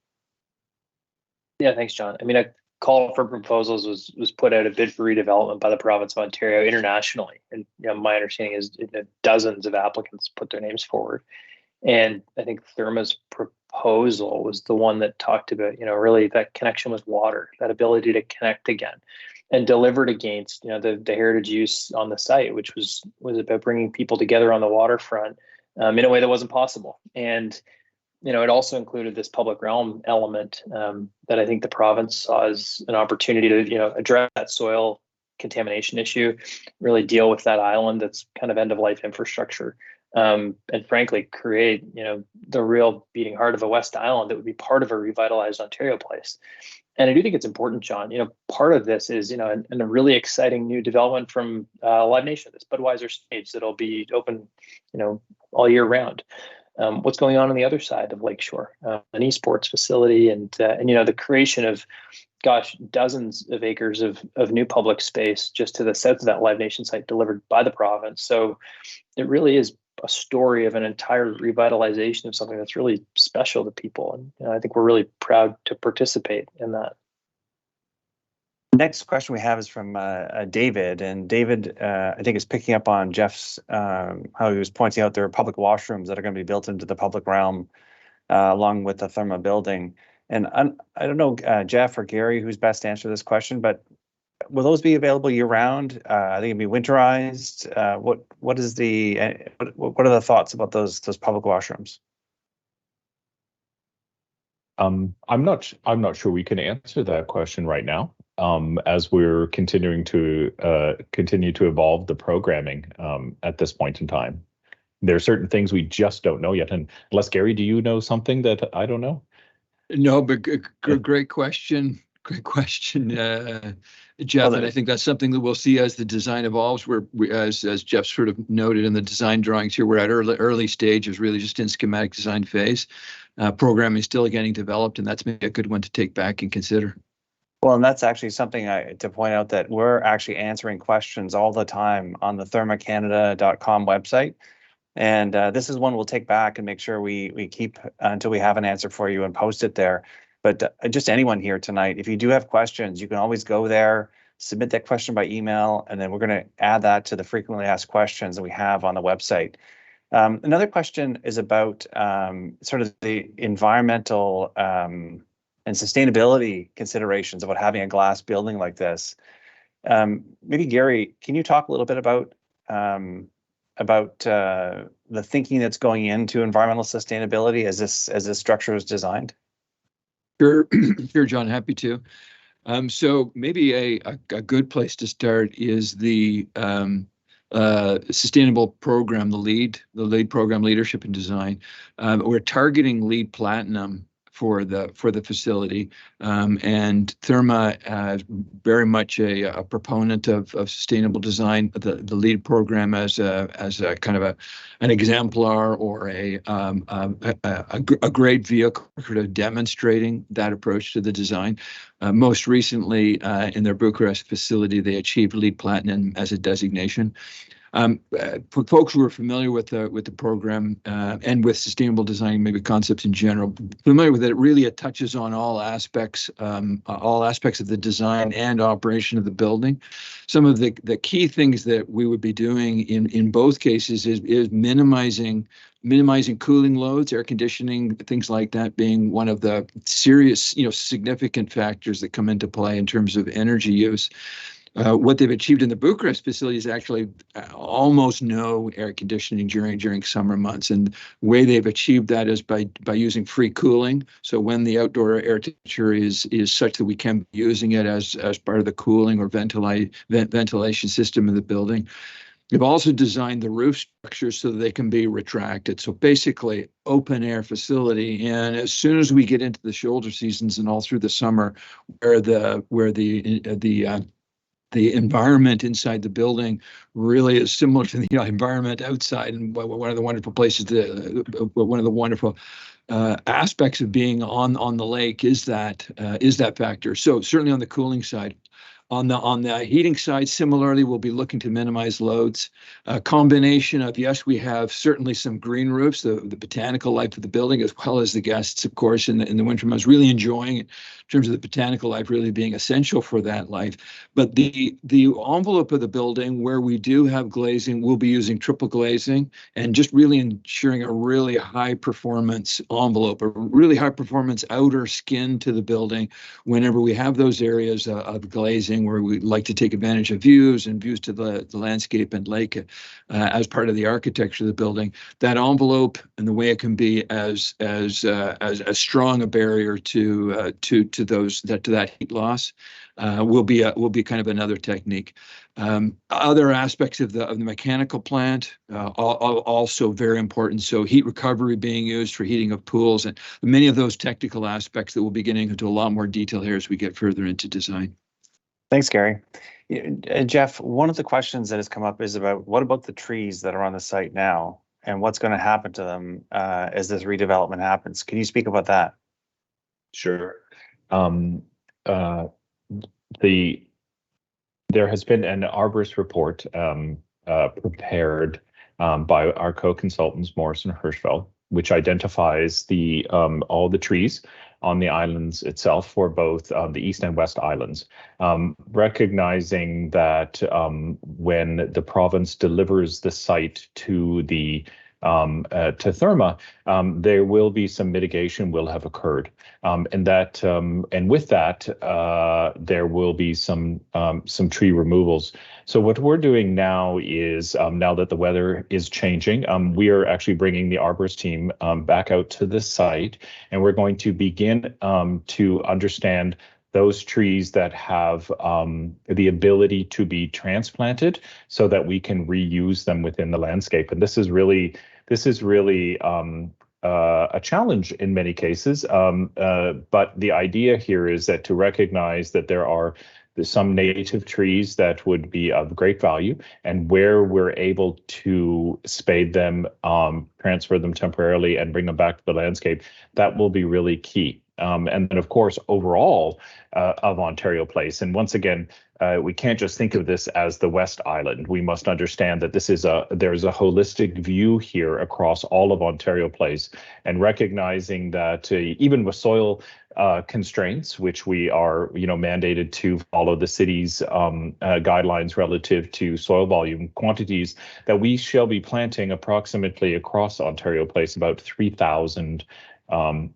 Yeah, thanks, John. I mean, a call for proposals was put out, a bid for redevelopment by the province of Ontario internationally. And my understanding is dozens of applicants put their names forward. And I think Therme's proposal was the one that talked about, really that connection with water, that ability to connect again, and delivered against, the heritage use on the site, which was about bringing people together on the waterfront in a way that wasn't possible. And, it also included this public realm element that I think the province saw as an opportunity to, address that soil contamination issue, really deal with that island that's kind of end of life infrastructure. And frankly, create, the real beating heart of a West Island that would be part of a revitalized Ontario Place. And I do think it's important, John, part of this is, and a really exciting new development from Live Nation, this Budweiser stage that'll be open, all year round. What's going on the other side of Lakeshore, an esports facility and the creation of, dozens of acres of new public space just to the south of that Live Nation site delivered by the province. So it really is a story of an entire revitalization of something that's really special to people. And I think we're really proud to participate in that. Next question we have is from David, and David, I think, is picking up on Jeff's how he was pointing out there are public washrooms that are going to be built into the public realm along with the Therme building. And I don't know, Jeff or Gary, who's best to answer this question, but will those be available year round? I think it'd be winterized. What is the what are the thoughts about those public washrooms? I'm not sure we can answer that question right now, as we're continuing to evolve the programming at this point in time. There are certain things we just don't know yet. And unless, Gary, do you know something that I don't know? No, but great question. Great question, Jeff. And I think that's something that we'll see as the design evolves. As Jeff sort of noted in the design drawings here, we're at early stages, really just in schematic design phase. Programming is still getting developed, and that's maybe a good one to take back and consider. Well, and that's actually something to point out, that we're actually answering questions all the time on the thermacanada.com website. And this is one we'll take back and make sure we keep until we have an answer for you and post it there. But just anyone here tonight, if you do have questions, you can always go there, submit that question by email, and then we're going to add that to the frequently asked questions that we have on the website. Another question is about sort of the environmental and sustainability considerations about having a glass building like this. Maybe Gary, can you talk a little bit about the thinking that's going into environmental sustainability as this structure is designed? Sure, sure, John. Happy to. So maybe a good place to start is the sustainable program, the LEED program, leadership and design. We're targeting LEED Platinum for the facility, and Therme is very much a proponent of sustainable design. The LEED program as a kind of an exemplar or a great vehicle sort of demonstrating that approach to the design. Most recently, in their Bucharest facility, they achieved LEED Platinum as a designation. For folks who are familiar with the program and with sustainable design, maybe concepts in general, familiar with it, really it touches on all aspects of the design and operation of the building. Some of the key things that we would be doing in both cases is minimizing cooling loads, air conditioning, things like that being one of the serious, significant factors that come into play in terms of energy use. What they've achieved in the Bucharest facility is actually almost no air conditioning during summer months. And the way they've achieved that is by using free cooling. So when the outdoor air temperature is such that we can be using it as part of the cooling or ventilation system of the building. They've also designed the roof structure so that they can be retracted. So basically, open air facility. And as soon as we get into the shoulder seasons and all through the summer, where the environment inside the building really is similar to the environment outside. And one of the wonderful places, one of the wonderful aspects of being on the lake is that factor. So certainly on the cooling side. On the heating side, similarly, we'll be looking to minimize loads. A combination of, yes, we have certainly some green roofs, the botanical life of the building, as well as the guests, of course, in the winter months, really enjoying it in terms of the botanical life really being essential for that life. But the envelope of the building where we do have glazing, we'll be using triple glazing and just really ensuring a really high performance envelope, a really high performance outer skin to the building whenever we have those areas of glazing where we like to take advantage of views to the landscape and lake as part of the architecture of the building. That envelope and the way it can be as strong a barrier to that heat loss will be kind of another technique. Other aspects of the mechanical plant also very important. So heat recovery being used for heating of pools and many of those technical aspects that we'll be getting into a lot more detail here as we get further into design. Thanks, Gary. Jeff, one of the questions that has come up is about what about the trees that are on the site now and what's going to happen to them as this redevelopment happens? Can you speak about that? Sure. There has been an arborist report prepared by our co-consultants, Morris and Hirschfeld, which identifies all the trees on the islands itself for both the East and West Islands, recognizing that when the province delivers the site to Therme, there will be some mitigation will have occurred, and with that, there will be some tree removals. So what we're doing now is, now that the weather is changing, we are actually bringing the arborist team back out to the site, and we're going to begin to understand those trees that have the ability to be transplanted so that we can reuse them within the landscape. And this is really a challenge in many cases. But the idea here is that to recognize that there are some native trees that would be of great value, and where we're able to spade them, transfer them temporarily, and bring them back to the landscape, that will be really key. And then, of course, overall of Ontario Place. And once again, we can't just think of this as the West Island. We must understand that there's a holistic view here across all of Ontario Place, and recognizing that even with soil constraints, which we are, mandated to follow the city's guidelines relative to soil volume quantities, that we shall be planting approximately across Ontario Place about 3,000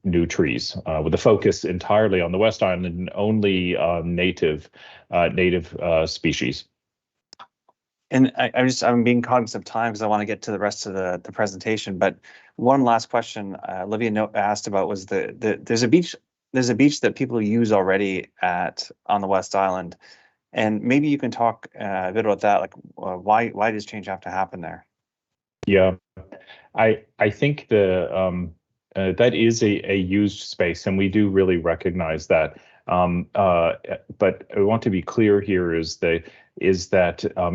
new trees, with a focus entirely on the West Island and only native species. And I'm being cognizant of time because I want to get to the rest of the presentation. But one last question Olivia asked about was there's a beach that people use already on the West Island, and maybe you can talk a bit about that. Like why does change have to happen there? Yeah, I think that is a used space, and we do really recognize that. But I want to be clear here is that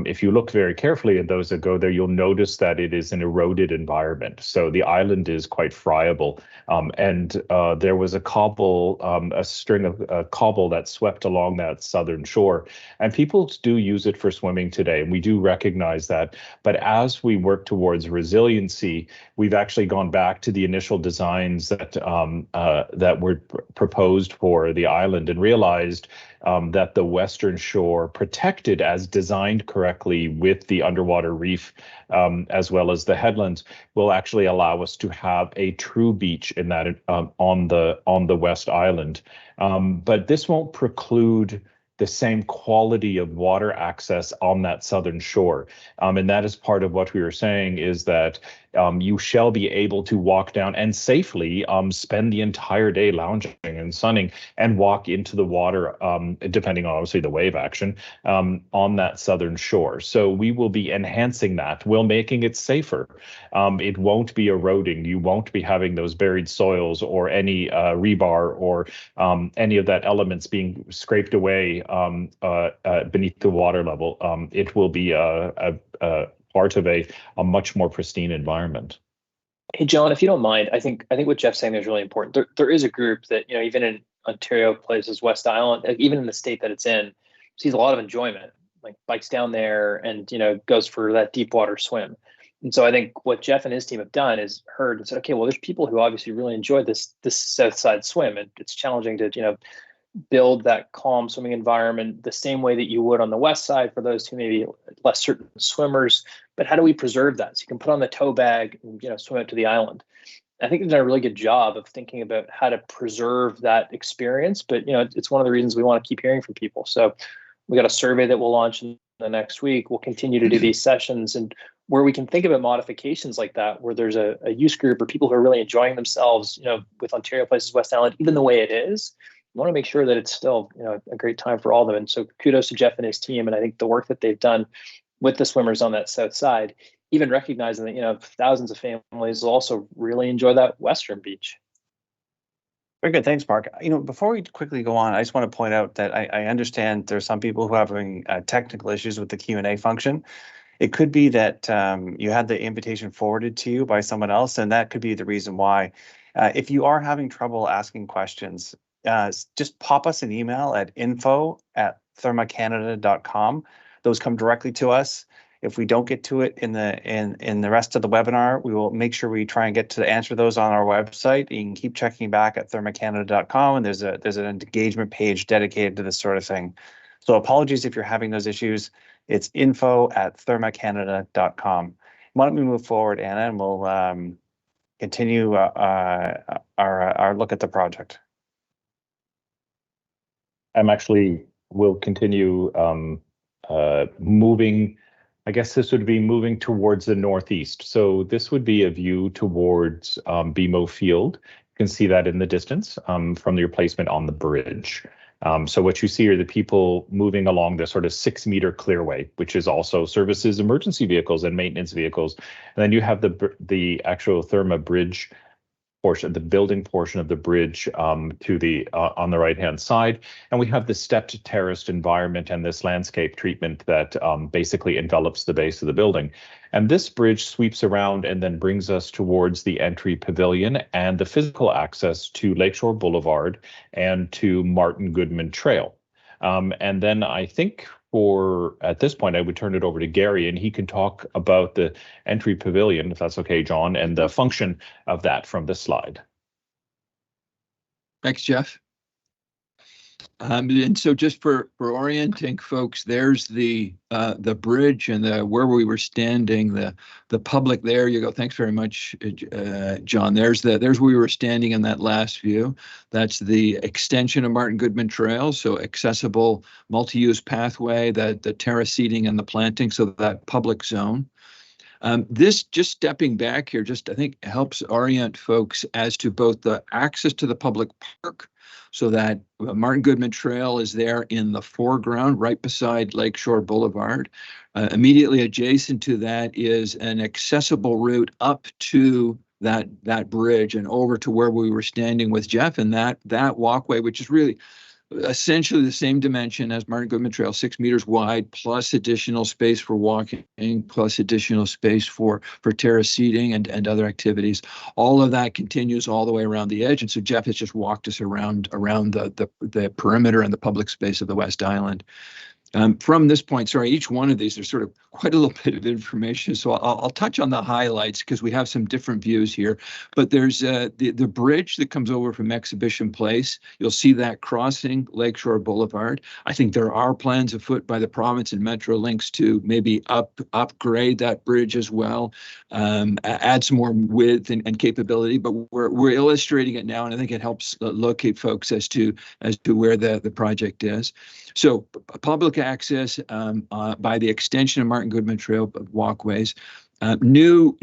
if you look very carefully at those that go there, you'll notice that it is an eroded environment. So the island is quite friable. And there was a string of cobble that swept along that southern shore. And people do use it for swimming today. And we do recognize that. But as we work towards resiliency, we've actually gone back to the initial designs that were proposed for the island, and realized that the western shore, protected as designed correctly with the underwater reef, as well as the headlands, will actually allow us to have a true beach in that on the West Island. But this won't preclude the same quality of water access on that southern shore. And that is part of what we were saying, is that you shall be able to walk down and safely spend the entire day lounging and sunning and walk into the water, depending on obviously the wave action, on that southern shore. So we will be enhancing that. We're making it safer. It won't be eroding. You won't be having those buried soils or any rebar or any of that elements being scraped away beneath the water level. It will be a part of a much more pristine environment. Hey, John, if you don't mind, I think what Jeff's saying is really important. There is a group that, even in Ontario Place's West Island, even in the state that it's in, sees a lot of enjoyment, like bikes down there and, goes for that deep water swim. And so I think what Jeff and his team have done is heard and said, okay, well, there's people who obviously really enjoy this south side swim, and it's challenging to, build that calm swimming environment the same way that you would on the west side for those who may be less certain swimmers. But how do we preserve that? So you can put on the tow bag and swim out to the island. I think they've done a really good job of thinking about how to preserve that experience. But it's one of the reasons we want to keep hearing from people. So we got a survey that we'll launch in the next week. We'll continue to do these sessions, and where we can think about modifications like that, where there's a use group or people who are really enjoying themselves, with Ontario Place's West Island, even the way it is. We want to make sure that it's still, a great time for all of them. And so kudos to Jeff and his team. And I think the work that they've done with the swimmers on that south side, even recognizing that, thousands of families will also really enjoy that western beach. Very good. Thanks, Mark. Before we quickly go on, I just want to point out that I understand there are some people who are having technical issues with the Q&A function. It could be that you had the invitation forwarded to you by someone else, and that could be the reason why. If you are having trouble asking questions, just pop us an email at info@thermecanada.com. Those come directly to us. If we don't get to it in the rest of the webinar, we will make sure we try and get to answer those on our website. You can keep checking back at thermecanada.com, and there's an engagement page dedicated to this sort of thing. So apologies if you're having those issues. It's info@thermecanada.com. Why don't we move forward, Anna, and we'll continue our look at the project. We'll continue moving. I guess this would be moving towards the northeast. So this would be a view towards BMO Field. You can see that in the distance from your placement on the bridge. So what you see are the people moving along the sort of 6-meter clearway, which is also services emergency vehicles and maintenance vehicles. And then you have the actual Therme bridge portion, the building portion of the bridge to the on the right-hand side. And we have the stepped terraced environment and this landscape treatment that basically envelops the base of the building. And this bridge sweeps around and then brings us towards the entry pavilion and the physical access to Lakeshore Boulevard and to Martin Goodman Trail. And then I think at this point, I would turn it over to Gary, and he can talk about the entry pavilion, if that's okay, John, and the function of that from this slide. Thanks, Jeff. And so just for orienting folks, there's the bridge and where we were standing, the public. There you go. Thanks very much, John. There's where we were standing in that last view. That's the extension of Martin Goodman Trail, so accessible multi-use pathway, the terrace seating and the planting, so that public zone. This, just stepping back here, I think helps orient folks as to both the access to the public park, so that Martin Goodman Trail is there in the foreground, right beside Lakeshore Boulevard. Immediately adjacent to that is an accessible route up to that bridge and over to where we were standing with Jeff, and that walkway, which is really essentially the same dimension as Martin Goodman Trail, 6 meters wide, plus additional space for walking, plus additional space for terrace seating and other activities. All of that continues all the way around the edge. And so Jeff has just walked us around the perimeter and the public space of the West Island. From this point, sorry, each one of these, there's sort of quite a little bit of information. So I'll touch on the highlights because we have some different views here. But there's the bridge that comes over from Exhibition Place. You'll see that crossing Lakeshore Boulevard. I think there are plans afoot by the province and Metrolinx to maybe upgrade that bridge as well, add some more width and capability. But we're illustrating it now, and I think it helps locate folks as to where the project is. So public access by the extension of Martin Goodman Trail walkways, new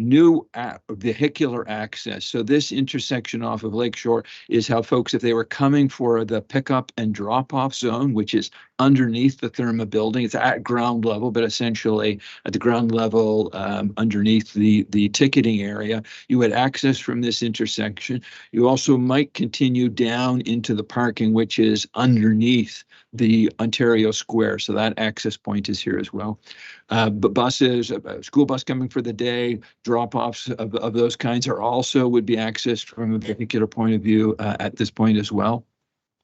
vehicular access. So this intersection off of Lakeshore is how folks, if they were coming for the pickup and drop-off zone, which is underneath the Therme building, it's at ground level, but essentially at the ground level underneath the ticketing area, you would access from this intersection. You also might continue down into the parking, which is underneath the Ontario Square. So that access point is here as well. But buses, a school bus coming for the day, drop-offs of those kinds would be accessed from a vehicular point of view at this point as well.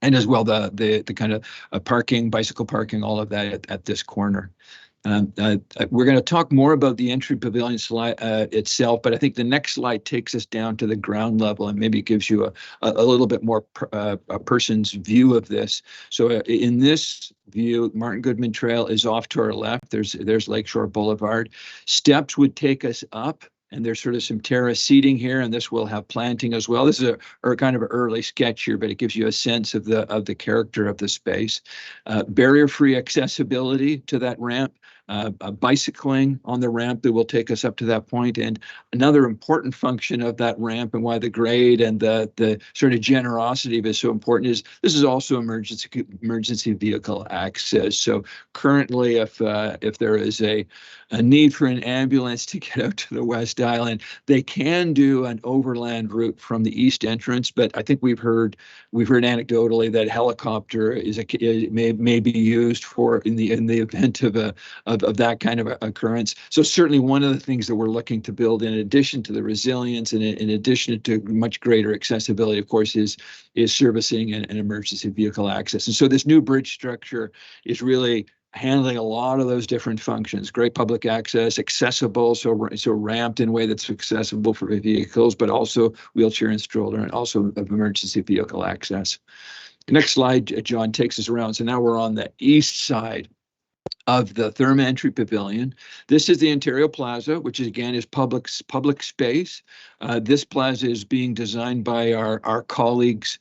And as well, the kind of parking, bicycle parking, all of that at this corner. We're going to talk more about the entry pavilion slide itself, but I think the next slide takes us down to the ground level and maybe gives you a little bit more a person's view of this. So in this view, Martin Goodman Trail is off to our left. There's Lakeshore Boulevard. Steps would take us up, and there's sort of some terrace seating here, and this will have planting as well. This is a kind of an early sketch here, but it gives you a sense of the character of the space. Barrier-free accessibility to that ramp. Bicycling on the ramp that will take us up to that point. And another important function of that ramp, and why the grade and the sort of generosity of it is so important, is this is also emergency vehicle access. So currently, if there is a need for an ambulance to get out to the West Island, they can do an overland route from the east entrance. But I think we've heard anecdotally that helicopter may be used in the event of that kind of occurrence. So certainly one of the things that we're looking to build, in addition to the resilience and in addition to much greater accessibility, of course, is servicing and emergency vehicle access. And so this new bridge structure is really handling a lot of those different functions. Great public access, accessible, so ramped in a way that's accessible for vehicles, but also wheelchair and stroller, and also emergency vehicle access. Next slide, John, takes us around. So now we're on the east side of the Therme entry pavilion. This is the Ontario Plaza, which is, again, is public space. This plaza is being designed by our colleagues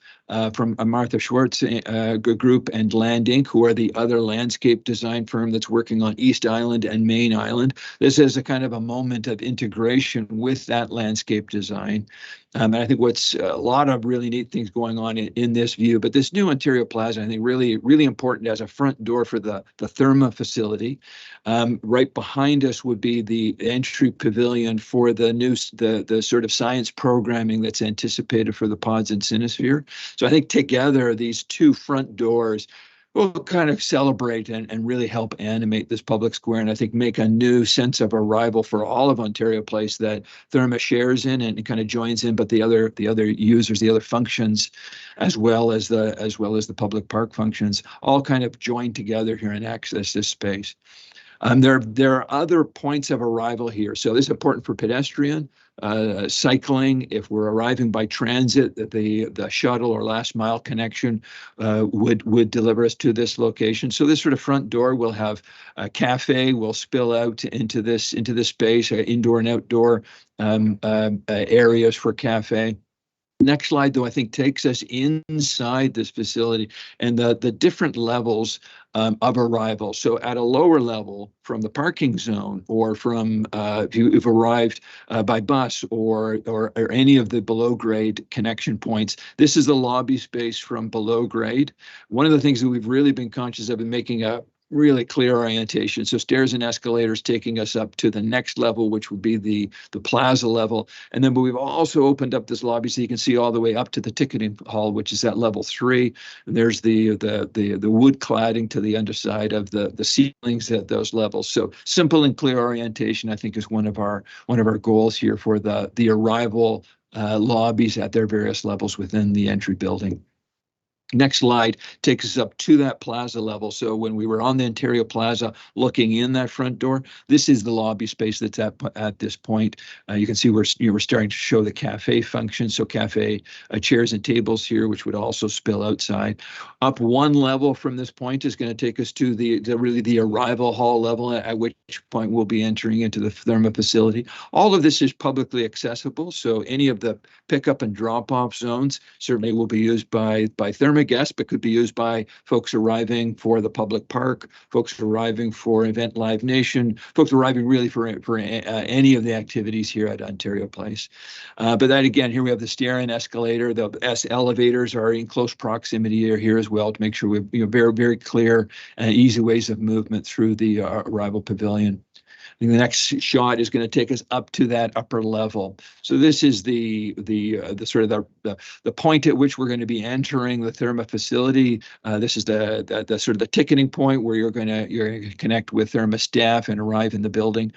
from Martha Schwartz Group and Land Inc., who are the other landscape design firm that's working on East Island and Main Island. This is a kind of a moment of integration with that landscape design. And I think what's a lot of really neat things going on in this view, but this new Ontario Plaza, I think really important as a front door for the Therme facility. Right behind us would be the entry pavilion for the sort of science programming that's anticipated for the pods and Cinesphere. So I think together these two front doors will kind of celebrate and really help animate this public square, and I think make a new sense of arrival for all of Ontario Place that Therme shares in and kind of joins in, but the other users, the other functions, as well as the public park functions, all kind of join together here and access this space. There are other points of arrival here. So this is important for pedestrian, cycling. If we're arriving by transit, the shuttle or last mile connection would deliver us to this location. So this sort of front door will have a cafe, will spill out into this space, indoor and outdoor areas for cafe. Next slide, though, I think takes us inside this facility and the different levels of arrival. So at a lower level from the parking zone, or from if you've arrived by bus or any of the below grade connection points, this is the lobby space from below grade. One of the things that we've really been conscious of in making a really clear orientation. So stairs and escalators taking us up to the next level, which would be the plaza level. And then we've also opened up this lobby so you can see all the way up to the ticketing hall, which is at level 3. And there's the wood cladding to the underside of the ceilings at those levels. So simple and clear orientation, I think, is one of our goals here for the arrival lobbies at their various levels within the entry building. Next slide takes us up to that plaza level. So when we were on the Ontario Plaza looking in that front door, this is the lobby space that's at this point. You can see we're starting to show the cafe function. So cafe chairs and tables here, which would also spill outside. Up one level from this point is going to take us to the arrival hall level, at which point we'll be entering into the Therme facility. All of this is publicly accessible. So any of the pickup and drop off zones certainly will be used by Therme guests, but could be used by folks arriving for the public park, folks arriving for Event Live Nation, folks arriving really for any of the activities here at Ontario Place. But then again, here we have the stair and escalator. The elevators are in close proximity here as well to make sure we have very clear and easy ways of movement through the arrival pavilion. I think the next shot is going to take us up to that upper level. So this is the sort of the point at which we're going to be entering the Therme facility. This is the sort of the ticketing point where you're going to connect with Therme staff and arrive in the building.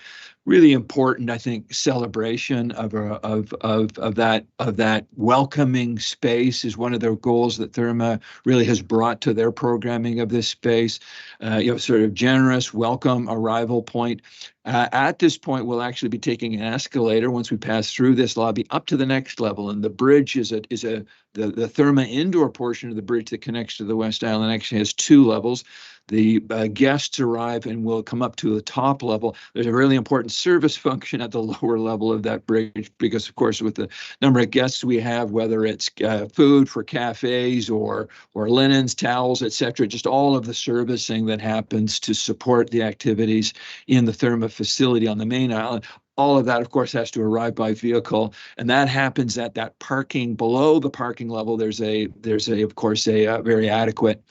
Really important, I think, celebration of that welcoming space is one of their goals that Therme really has brought to their programming of this space. Sort of generous welcome arrival point. At this point, we'll actually be taking an escalator once we pass through this lobby up to the next level, and the bridge is the Therme indoor portion of the bridge that connects to the West Island actually has 2 levels. The guests arrive and will come up to the top level. There's a really important service function at the lower level of that bridge because, of course, with the number of guests we have, whether it's food for cafes or linens, towels, etc., just all of the servicing that happens to support the activities in the Therme facility on the main island. All of that, of course, has to arrive by vehicle, and that happens at that parking below the parking level. There's of course a very adequate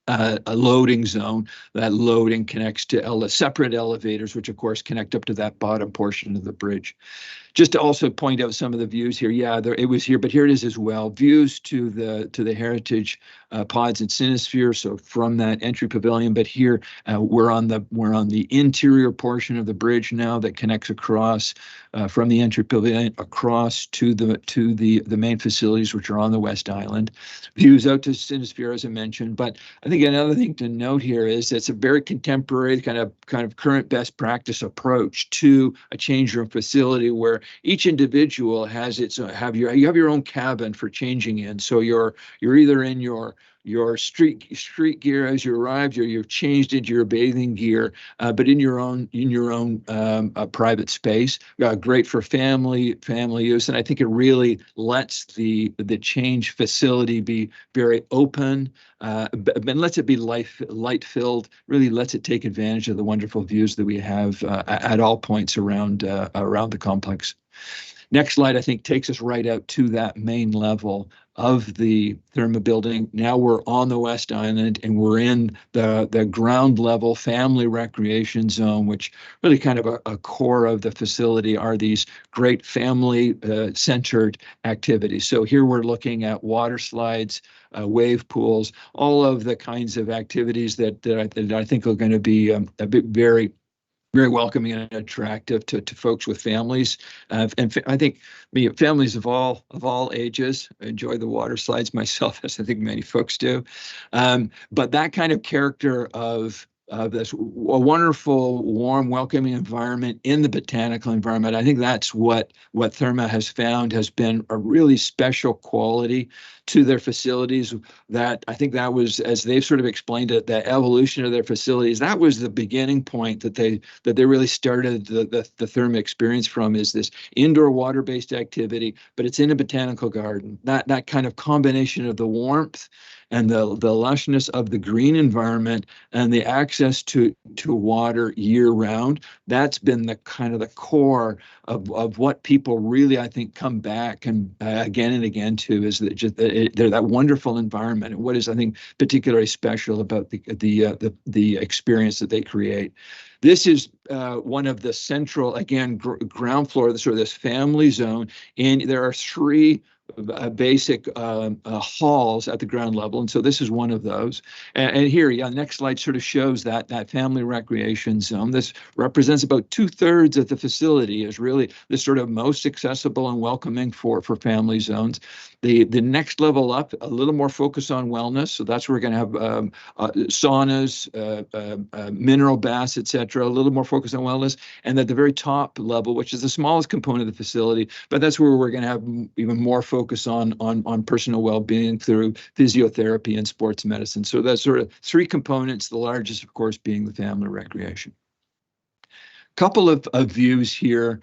a loading zone. That loading connects to separate elevators, which of course connect up to that bottom portion of the bridge. Just to also point out some of the views here. Yeah, it was here, but here it is as well. Views to the heritage pods and Cinesphere. So from that entry pavilion, but here we're on the interior portion of the bridge now that connects across from the entry pavilion across to the main facilities, which are on the West Island. Views out to Cinesphere, as I mentioned. But I think think another thing to note here is it's a very contemporary kind of current best practice approach to a change room facility where each individual has its you have your own cabin for changing in. So you're either in your street gear as you arrived, or you've changed into your bathing gear, but in your own private space. Great for family use, and I think it really lets the change facility be very open, and lets it be light filled. Really lets it take advantage of the wonderful views that we have at all points around the complex. Next slide, I think, takes us right out to that main level of the Therme building. Now we're on the West Island, and we're in the ground level family recreation zone, which really kind of a core of the facility are these great family centered activities. So here we're looking at water slides, wave pools, all of the kinds of activities that I think are going to be a bit very welcoming and attractive to folks with families, and I think families of all ages enjoy the water slides myself, as I think many folks do. But that kind of character of this wonderful, warm, welcoming environment in the botanical environment, I think that's what Therme has found has been a really special quality to their facilities. That I think that was, as they've sort of explained it, the evolution of their facilities. That was the beginning point that they really started the Therme experience from, is this indoor water-based activity, but it's in a botanical garden. That kind of combination of the warmth and the lushness of the green environment and the access to water year round, that's been the kind of the core of what people really, I think, come back and again and again to, is that they're that wonderful environment. And what is, I think, particularly special about the experience that they create. This is one of the central, again, ground floor, the sort of this family zone, and there are three basic halls at the ground level, and so this is one of those. And here, next slide sort of shows that family recreation zone. This represents about 2/3 of the facility, is really the sort of most accessible and welcoming for family zones. The next level up, a little more focus on wellness, so that's where we're going to have saunas, mineral baths, etc. A little more focus on wellness, and at the very top level, which is the smallest component of the facility, but that's where we're going to have even more focus on personal well-being through physiotherapy and sports medicine. So that's sort of three components, the largest, of course, being the family recreation. Couple of views here.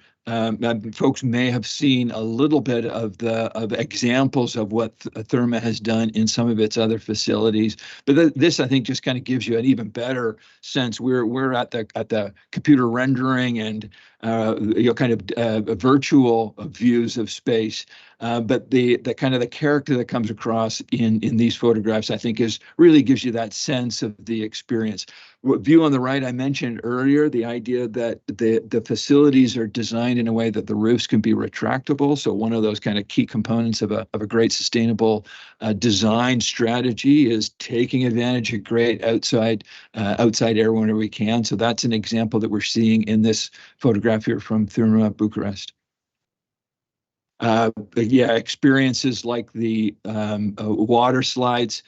Folks may have seen a little bit of examples of what Therme has done in some of its other facilities, but this, I think, just kind of gives you an even better sense. We're at the computer rendering and kind of virtual views of space, but the kind of the character that comes across in these photographs, I think, really gives you that sense of the experience. View on the right, I mentioned earlier the idea that the facilities are designed in a way that the roofs can be retractable. So one of those kind of key components of a great sustainable design strategy is taking advantage of great outside air whenever we can. So that's an example that we're seeing in this photograph here from Therme, Bucharest. Experiences like the water slides,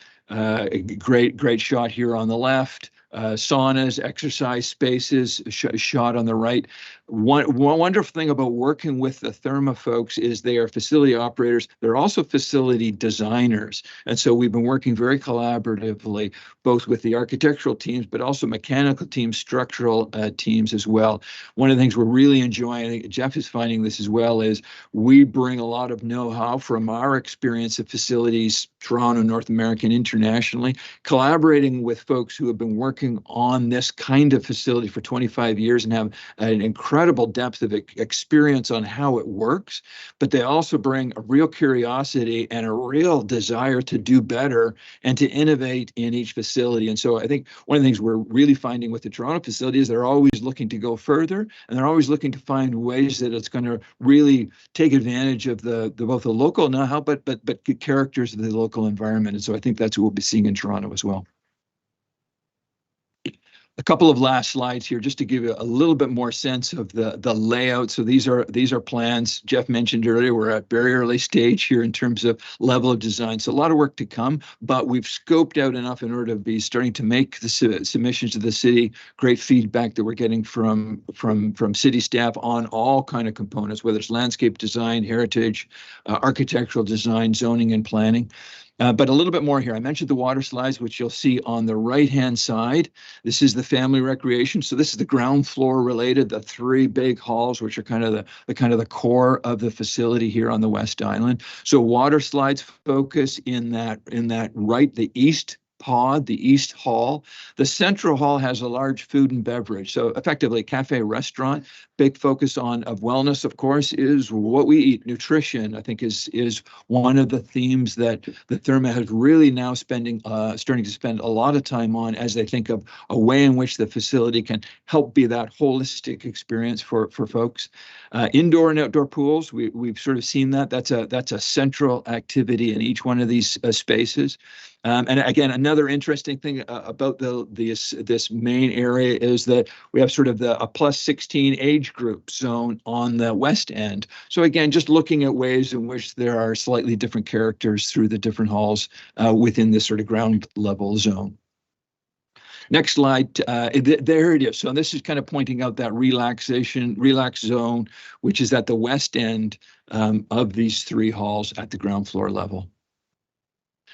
great shot here on the left. Saunas, exercise spaces, shot on the right. One wonderful thing about working with the Therme folks is they are facility operators. They're also facility designers. And so we've been working very collaboratively, both with the architectural teams, but also mechanical teams, structural teams as well. One of the things we're really enjoying, I think Jeff is finding this as well, is we bring a lot of know-how from our experience of facilities, Toronto, North America, and internationally, collaborating with folks who have been working on this kind of facility for 25 years and have an incredible depth of experience on how it works, but they also bring a real curiosity and a real desire to do better and to innovate in each facility. And so I think one of the things we're really finding with the Toronto facility is they're always looking to go further, and they're always looking to find ways that it's going to really take advantage of both the local know-how, but characters of the local environment. And so I think that's what we'll be seeing in Toronto as well. A couple of last slides here just to give you a little bit more sense of the layout. So these are plans. Jeff mentioned earlier, we're at very early stage here in terms of level of design. So a lot of work to come, but we've scoped out enough in order to be starting to make the submissions to the city. Great feedback that we're getting from city staff on all kind of components, whether it's landscape design, heritage, architectural design, zoning, and planning. But a little bit more here. I mentioned the water slides, which you'll see on the right-hand side. This is the family recreation. So this is the ground floor related, the three big halls, which are kind of the core of the facility here on the West Island. So water slides focus in that right, the east pod, the east hall. The central hall has a large food and beverage. So effectively cafe restaurant. Big focus of wellness, of course, is what we eat. Nutrition, I think, is one of the themes that the Therme has really now starting to spend a lot of time on as they think of a way in which the facility can help be that holistic experience for folks. Indoor and outdoor pools, we've sort of seen that. That's a central activity in each one of these spaces. And again, another interesting thing about this main area is that we have sort of a plus 16 age group zone on the west end. So again, just looking at ways in which there are slightly different characters through the different halls within this sort of ground level zone. Next slide, there it is. So this is kind of pointing out that relax zone, which is at the west end of these three halls at the ground floor level.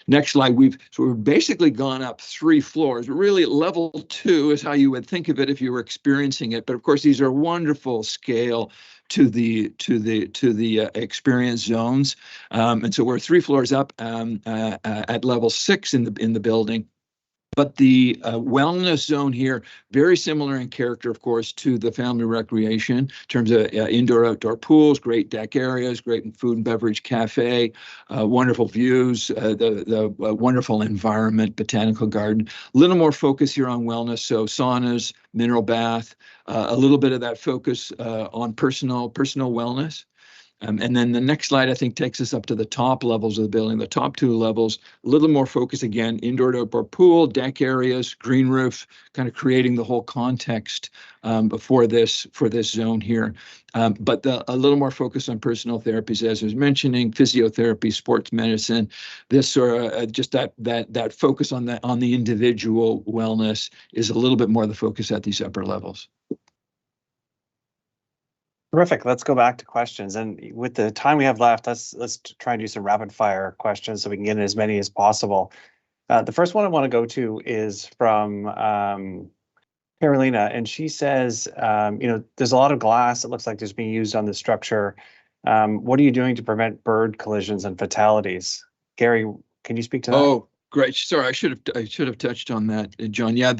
Next slide, we've basically gone up 3 floors. Really, level 2 is how you would think of it if you were experiencing it. But of course, these are wonderful scale to the experience zones. And so we're 3 floors up at level 6 in the building. But the wellness zone here, very similar in character, of course, to the family recreation in terms of indoor, outdoor pools, great deck areas, great food and beverage cafe, wonderful views, the wonderful environment, botanical garden. A little more focus here on wellness, so saunas, mineral bath, a little bit of that focus on personal wellness. And then the next slide, I think, takes us up to the top levels of the building, the top 2 levels, a little more focus again, indoor to outdoor pool, deck areas, green roof, kind of creating the whole context for this zone here. But a little more focus on personal therapies, as I was mentioning, physiotherapy, sports medicine, this sort of just that focus on the individual wellness is a little bit more the focus at these upper levels. Terrific. Let's go back to questions. And with the time we have left, let's try and do some rapid fire questions so we can get in as many as possible. The first one I want to go to is from Carolina, and she says, there's a lot of glass. It looks like there's being used on the structure. What are you doing to prevent bird collisions and fatalities? Gary, can you speak to that? Oh, great. Sorry, I should have touched on that, John. Yeah,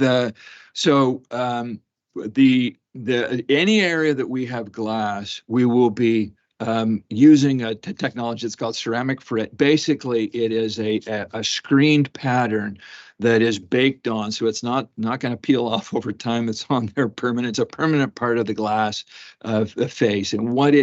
any area that we have glass, we will be using a technology that's called ceramic frit. Basically, it is a screened pattern that is baked on, so it's not going to peel off over time. It's on there permanent. It's a permanent part of the glass face. And what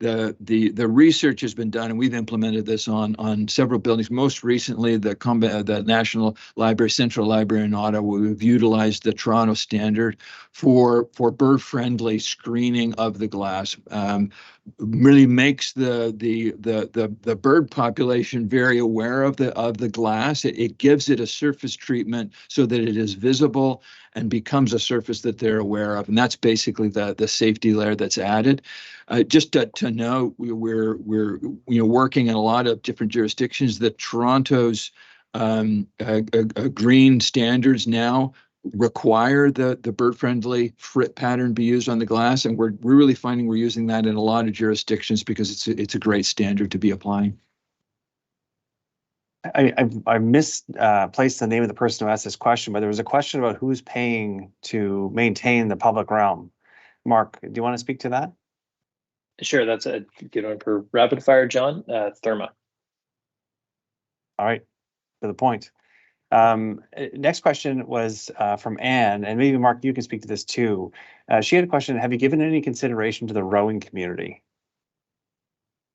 the research has been done, and we've implemented this on several buildings. Most recently, the National Library, Central Library in Ottawa, we've utilized the Toronto standard for bird-friendly screening of the glass. Really makes the bird population very aware of the glass. It gives it a surface treatment so that it is visible and becomes a surface that they're aware of, and that's basically the safety layer that's added. Just to note, we're working in a lot of different jurisdictions. The Toronto's green standards now require the bird-friendly frit pattern be used on the glass, and we're really finding we're using that in a lot of jurisdictions because it's a great standard to be applying. I misplaced the name of the person who asked this question, but there was a question about who's paying to maintain the public realm. Mark, do you want to speak to that? Sure, that's a good one for rapid fire, John. Therme. All right, to the point. Next question was from Anne, and maybe Mark, you can speak to this too. She had a question: have you given any consideration to the rowing community?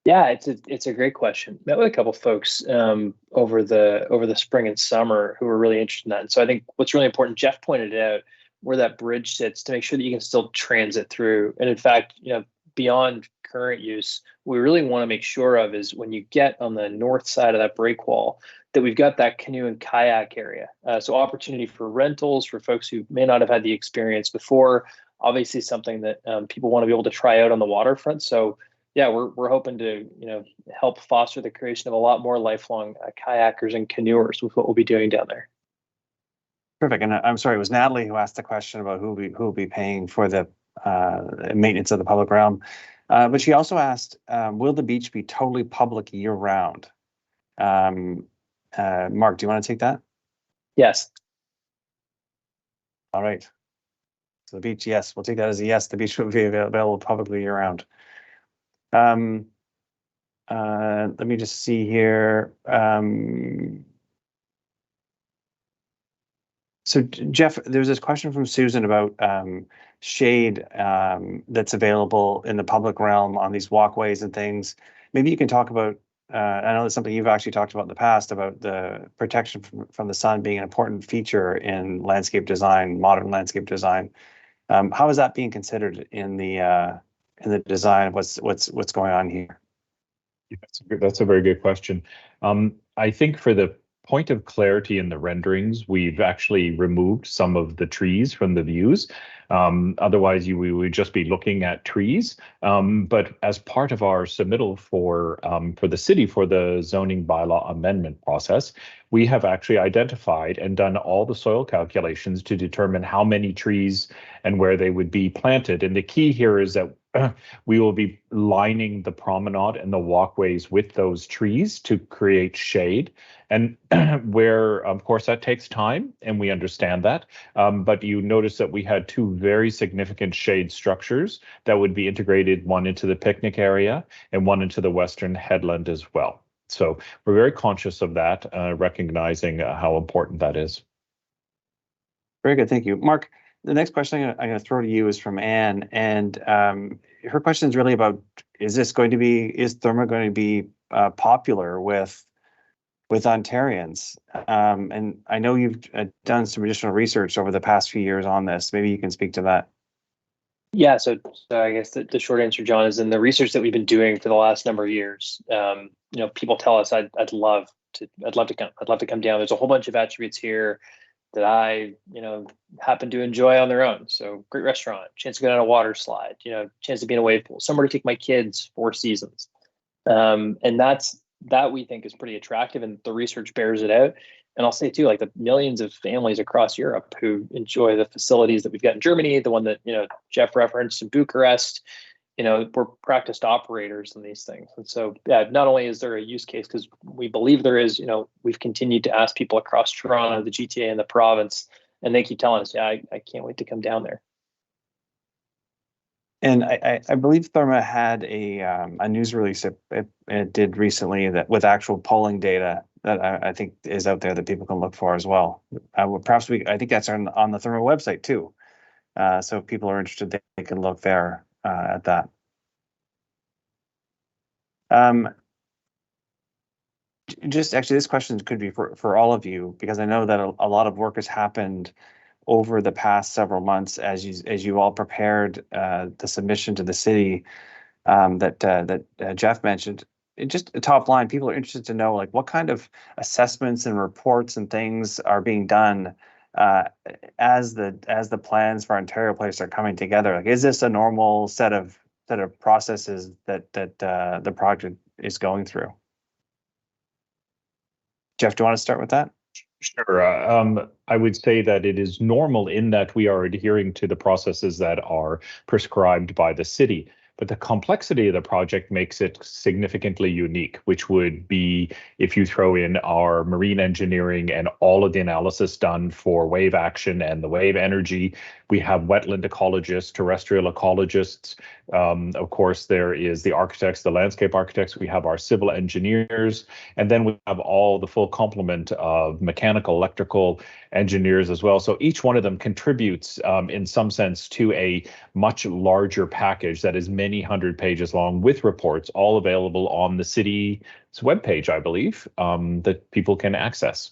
Yeah, it's a great question. Met with a couple folks over the spring and summer who were really interested in that. And so I think what's really important, Jeff pointed out, where that bridge sits to make sure that you can still transit through. And in fact, beyond current use, what we really want to make sure of is when you get on the north side of that break wall, that we've got that canoe and kayak area. So opportunity for rentals for folks who may not have had the experience before. Obviously, something that people want to be able to try out on the waterfront. So yeah, we're hoping to help foster the creation of a lot more lifelong kayakers and canoers with what we'll be doing down there. Perfect. And I'm sorry, it was Natalie who asked the question about who will be paying for the maintenance of the public realm. But she also asked, will the beach be totally public year round? Mark, do you want to take that? Yes. All right. So the beach, yes, we'll take that as a yes. The beach will be available publicly year round. Let me just see here. So Jeff, there's this question from Susan about shade that's available in the public realm on these walkways and things. Maybe you can talk about, I know that's something you've actually talked about in the past, about the protection from the sun being an important feature in landscape design, modern landscape design. How is that being considered in the design of what's going on here? Yeah, that's a very good question. I think for the point of clarity in the renderings, we've actually removed some of the trees from the views. Otherwise, we would just be looking at trees. But as part of our submittal for the city for the zoning bylaw amendment process, we have actually identified and done all the soil calculations to determine how many trees and where they would be planted. And the key here is that we will be lining the promenade and the walkways with those trees to create shade. And where, of course, that takes time, and we understand that. But you notice that we had two very significant shade structures that would be integrated, one into the picnic area and one into the western headland as well. So we're very conscious of that, recognizing how important that is. Very good, thank you. Mark, the next question I'm going to throw to you is from Anne, and her question is really about, is Therme going to be popular with Ontarians? And I know you've done some additional research over the past few years on this. Maybe you can speak to that. Yeah, so I guess the short answer, John, is in the research that we've been doing for the last number of years. People tell us, I'd love to come down. There's a whole bunch of attributes here that I, happen to enjoy on their own. So great restaurant, chance to go down a water slide, chance to be in a wave pool, somewhere to take my kids 4 seasons. And that we think is pretty attractive, and the research bears it out. And I'll say too, like the millions of families across Europe who enjoy the facilities that we've got in Germany, the one that, Jeff referenced in Bucharest, we're practiced operators in these things. And so, yeah, not only is there a use case, because we believe there is, we've continued to ask people across Toronto, the GTA, and the province, and they keep telling us, yeah, I can't wait to come down there. And I believe Therme had a news release it did recently that with actual polling data that I think is out there that people can look for as well. Perhaps I think that's on the Therme website too. So if people are interested, they can look there at that. Just actually, this question could be for all of you, because I know that a lot of work has happened over the past several months as you all prepared the submission to the city that Jeff mentioned. Just a top line, people are interested to know, like, what kind of assessments and reports and things are being done as the plans for Ontario Place are coming together. Like, is this a normal set of processes that the project is going through? Jeff, do you want to start with that? Sure. I would say that it is normal in that we are adhering to the processes that are prescribed by the city. But the complexity of the project makes it significantly unique, which would be if you throw in our marine engineering and all of the analysis done for wave action and the wave energy. We have wetland ecologists, terrestrial ecologists. Of course, there is the architects, the landscape architects. We have our civil engineers, and then we have all the full complement of mechanical, electrical engineers as well. So each one of them contributes in some sense to a much larger package that is many hundred pages long with reports, all available on the city's webpage, I believe, that people can access.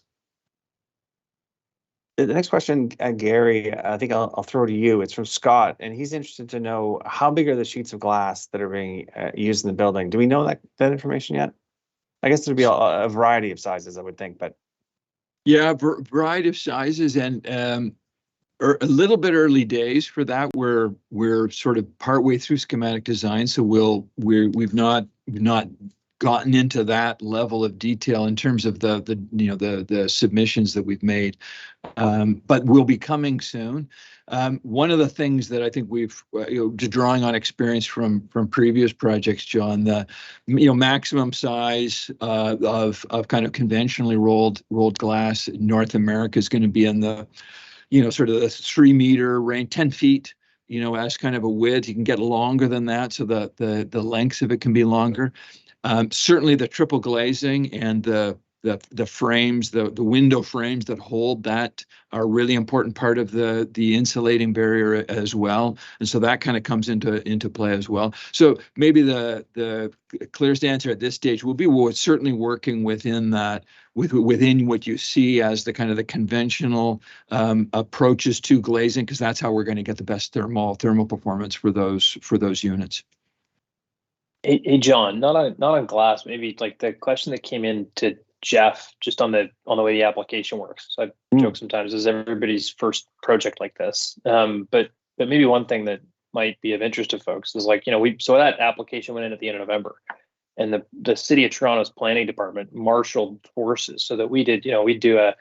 The next question, Gary, I think I'll throw to you. It's from Scott, and he's interested to know how big are the sheets of glass that are being used in the building? Do we know that information yet? I guess there'd be a variety of sizes, I would think, but Yeah, variety of sizes, and a little bit early days for that. We're sort of partway through schematic design, so we've not gotten into that level of detail in terms of the submissions that we've made, but will be coming soon. One of the things that I think we've, just drawing on experience from previous projects, John, the maximum size of kind of conventionally rolled glass in North America is going to be in the sort of the 3 meter range, 10 feet. As kind of a width. You can get longer than that, so the lengths of it can be longer. Certainly the triple glazing and the frames, the window frames that hold that are a really important part of the insulating barrier as well. And so that kind of comes into play as well. So maybe the clearest answer at this stage will be we're certainly working within that, within what you see as the kind of the conventional approaches to glazing, because that's how we're going to get the best thermal performance for those units. Hey, John, not on glass, maybe like the question that came in to Jeff just on the way the application works. So I joke sometimes is everybody's first project like this. But maybe one thing that might be of interest to folks is like, so that application went in at the end of November, and the City of Toronto's planning department marshaled forces so that we do a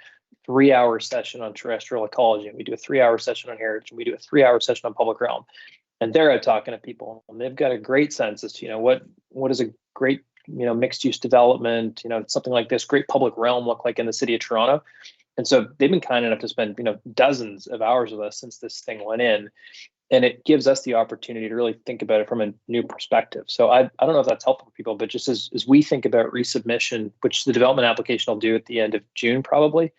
3-hour session on terrestrial ecology, and we do a 3-hour session on heritage, and we do a 3-hour session on public realm. And they're out talking to people, and they've got a great sense as to what is a great mixed use development, something like this great public realm look like in the City of Toronto. And so they've been kind enough to spend dozens of hours with us since this thing went in, and it gives us the opportunity to really think about it from a new perspective. So I don't know if that's helpful for people, but just as we think about resubmission, which the development application will do at the end of June probably,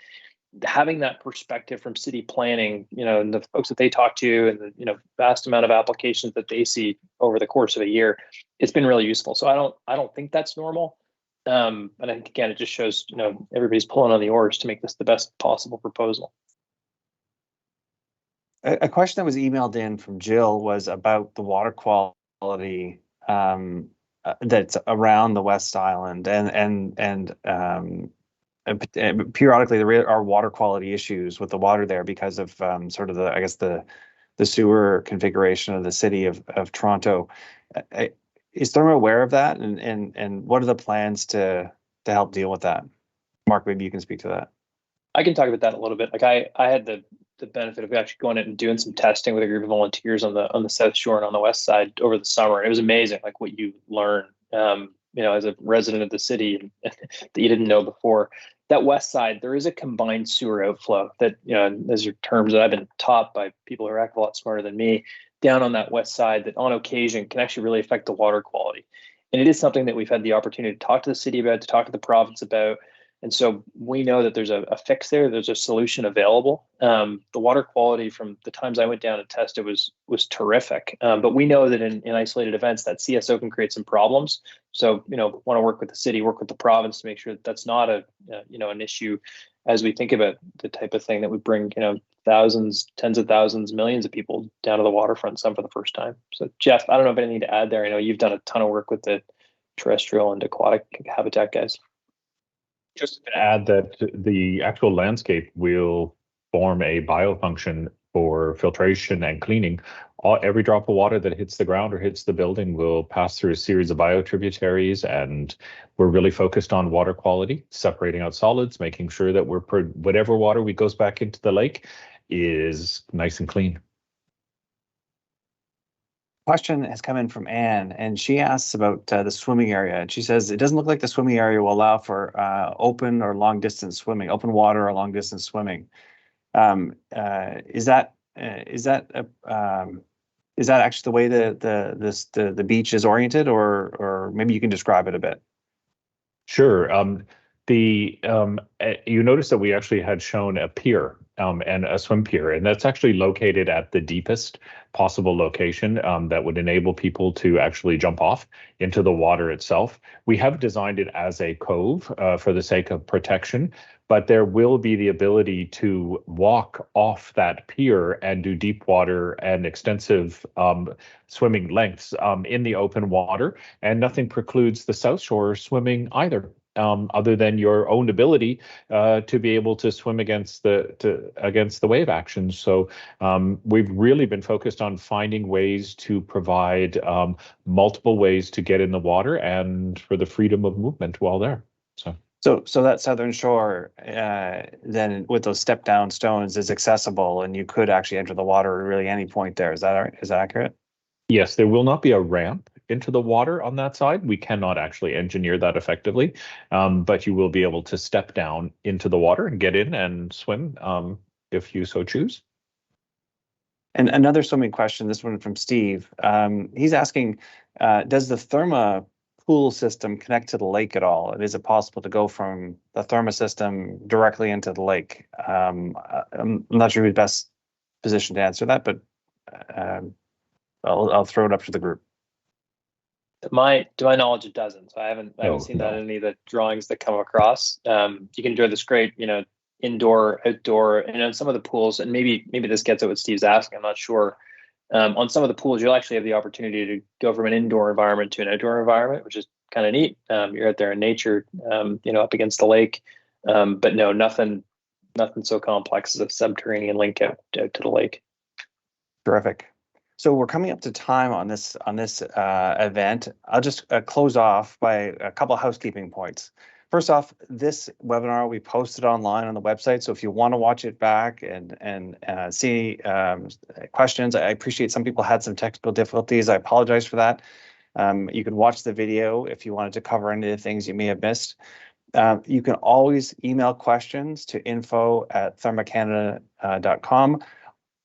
having that perspective from city planning, and the folks that they talk to, and the vast amount of applications that they see over the course of a year, it's been really useful. So I don't think that's normal. And I think again, it just shows everybody's pulling on the oars to make this the best possible proposal. A question that was emailed in from Jill was about the water quality that's around the West Island, and periodically there are water quality issues with the water there because of sort of the sewer configuration of the city of Toronto. Is Therme aware of that, and what are the plans to help deal with that? Mark, maybe you can speak to that. I can talk about that a little bit. Like I had the benefit of actually going in and doing some testing with a group of volunteers on the South Shore and on the West Side over the summer. It was amazing, like what you learn, as a resident of the city that you didn't know before. That West Side, there is a combined sewer outflow that, those are terms that I've been taught by people who are a lot smarter than me, down on that West Side that on occasion can actually really affect the water quality. And it is something that we've had the opportunity to talk to the city about, to talk to the province about. And so we know that there's a fix there. There's a solution available. The water quality from the times I went down and tested was terrific. But we know that in isolated events, that CSO can create some problems. So, want to work with the city, work with the province to make sure that that's not an issue as we think about the type of thing that would bring, thousands, tens of thousands, millions of people down to the waterfront, some for the first time. So Jeff, I don't know if anything to add there. I know you've done a ton of work with the terrestrial and aquatic habitat guys. Just to add that the actual landscape will form a biofunction for filtration and cleaning. Every drop of water that hits the ground or hits the building will pass through a series of biotributaries, and we're really focused on water quality, separating out solids, making sure that whatever water goes back into the lake is nice and clean. Question has come in from Anne, and she asks about the swimming area. And she says, it doesn't look like the swimming area will allow for open or long distance swimming, open water or long distance swimming. Is that actually the way the beach is oriented, or maybe you can describe it a bit? Sure. You notice that we actually had shown a pier and a swim pier. And that's actually located at the deepest possible location that would enable people to actually jump off into the water itself. We have designed it as a cove for the sake of protection, but there will be the ability to walk off that pier and do deep water and extensive swimming lengths in the open water, and nothing precludes the South Shore swimming either. Other than your own ability to be able to swim against the wave action. So we've really been focused on finding ways to provide multiple ways to get in the water and for the freedom of movement while there. So that Southern Shore, then with those step down stones, is accessible, and you could actually enter the water at really any point there. Is that accurate? Yes, there will not be a ramp into the water on that side. We cannot actually engineer that effectively, but you will be able to step down into the water and get in and swim if you so choose. And another swimming question, this one from Steve. He's asking, does the Therme pool system connect to the lake at all? And is it possible to go from the Therme system directly into the lake? I'm not sure who's best positioned to answer that, but I'll throw it up to the group. To my knowledge, it doesn't. So I haven't seen that in any of the drawings that come across. You can enjoy this great, indoor, outdoor, and on some of the pools, and maybe this gets at what Steve's asking. I'm not sure. On some of the pools, you'll actually have the opportunity to go from an indoor environment to an outdoor environment, which is kind of neat. You're out there in nature, up against the lake. But no, nothing so complex as a subterranean link out to the lake. Terrific. So we're coming up to time on this event. I'll just close off by a couple of housekeeping points. First off, this webinar we posted online on the website. So if you want to watch it back and see questions, I appreciate some people had some technical difficulties. I apologize for that. You can watch the video if you wanted to cover any of the things you may have missed. You can always email questions to info@thermecanada.com.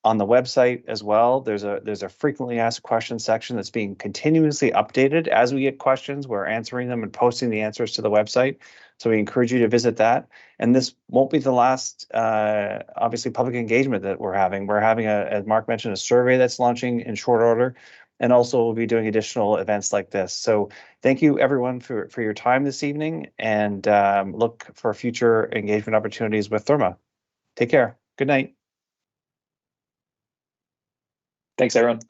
On the website as well, there's a frequently asked questions section that's being continuously updated as we get questions. We're answering them and posting the answers to the website. So we encourage you to visit that. And this won't be the last, obviously, public engagement that we're having. We're having, as Mark mentioned, a survey that's launching in short order. And also we'll be doing additional events like this. So thank you everyone for your time this evening, and look for future engagement opportunities with Therme. Take care. Good night. Thanks, everyone.